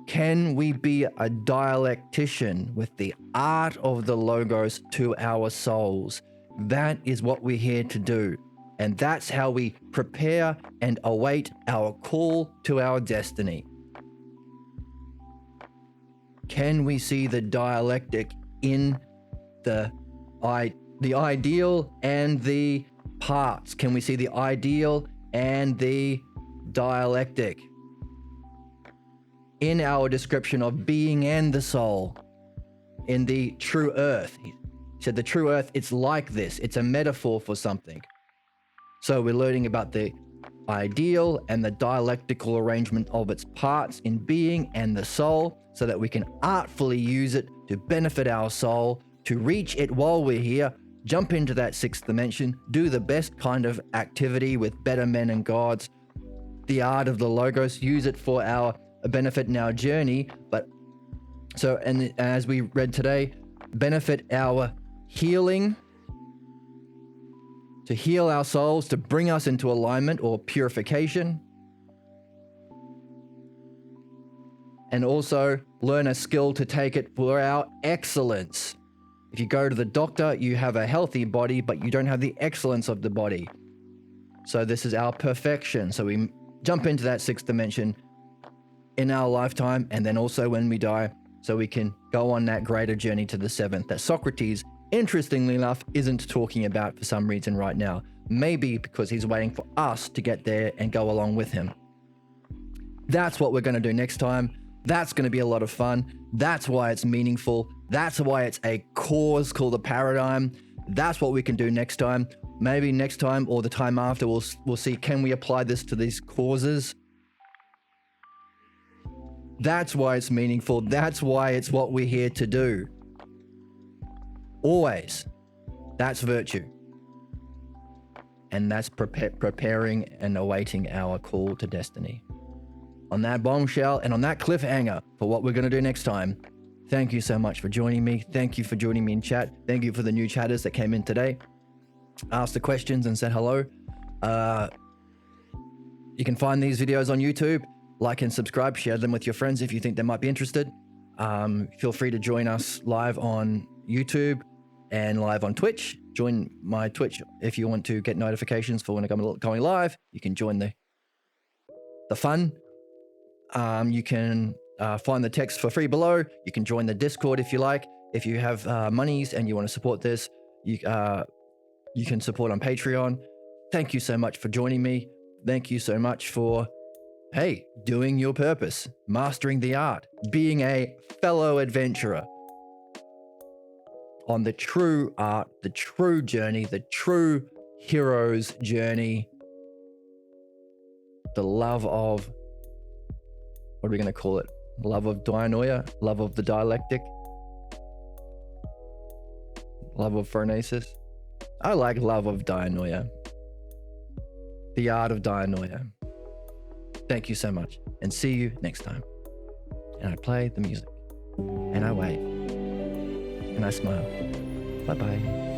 Can we be a dialectician with the art of the logos to our souls? That is what we're here to do. And that's how we prepare and await our call to our destiny. Can we see the dialectic in the ideal and the parts? Can we see the ideal and the dialectic in our description of being and the soul? In the true earth, he said the true earth, it's like this. It's a metaphor for something. So we're learning about the ideal and the dialectical arrangement of its parts in being and the soul, so that we can artfully use it to benefit our soul, to reach it while we're here, jump into that sixth dimension, do the best kind of activity with better men and gods, the art of the logos, use it for our benefit in our journey. But so, and as we read today, benefit our healing, to heal our souls, to bring us into alignment or purification, and also learn a skill to take it for our excellence. If you go to the doctor, you have a healthy body, but you don't have the excellence of the body. So this is our perfection. So we jump into that sixth dimension in our lifetime, and then also when we die, so we can go on that greater journey to the seventh that Socrates, interestingly enough, isn't talking about for some reason right now. Maybe because he's waiting for us to get there and go along with him. That's what we're going to do next time. That's going to be a lot of fun. That's why it's meaningful. That's why it's a cause called a paradigm. That's what we can do next time. Maybe next time or the time after, we'll see, can we apply this to these causes? That's why it's meaningful. That's why it's what we're here to do. Always. That's virtue. And that's preparing and awaiting our call to destiny. On that bombshell and on that cliffhanger for what we're going to do next time, thank you so much for joining me. Thank you for joining me in chat. Thank you for the new chatters that came in today, asked the questions and said hello. You can find these videos on YouTube. Like and subscribe, share them with your friends if you think they might be interested. Feel free to join us live on YouTube and live on Twitch. Join my Twitch if you want to get notifications for when I'm going live. You can join the fun. You can find the text for free below. You can join the Discord if you like. If you have monies and you want to support this, you can support on Patreon. Thank you so much for joining me. Thank you so much for, hey, doing your purpose, mastering the art, being a fellow adventurer on the true art, the true journey, the true hero's journey, the love of, what are we going to call it? Love of dianoia, love of the dialectic, love of phronesis. I like love of dianoia, the art of dianoia. Thank you so much, and see you next time. And I play the music, and I wave, and I smile. Bye-bye.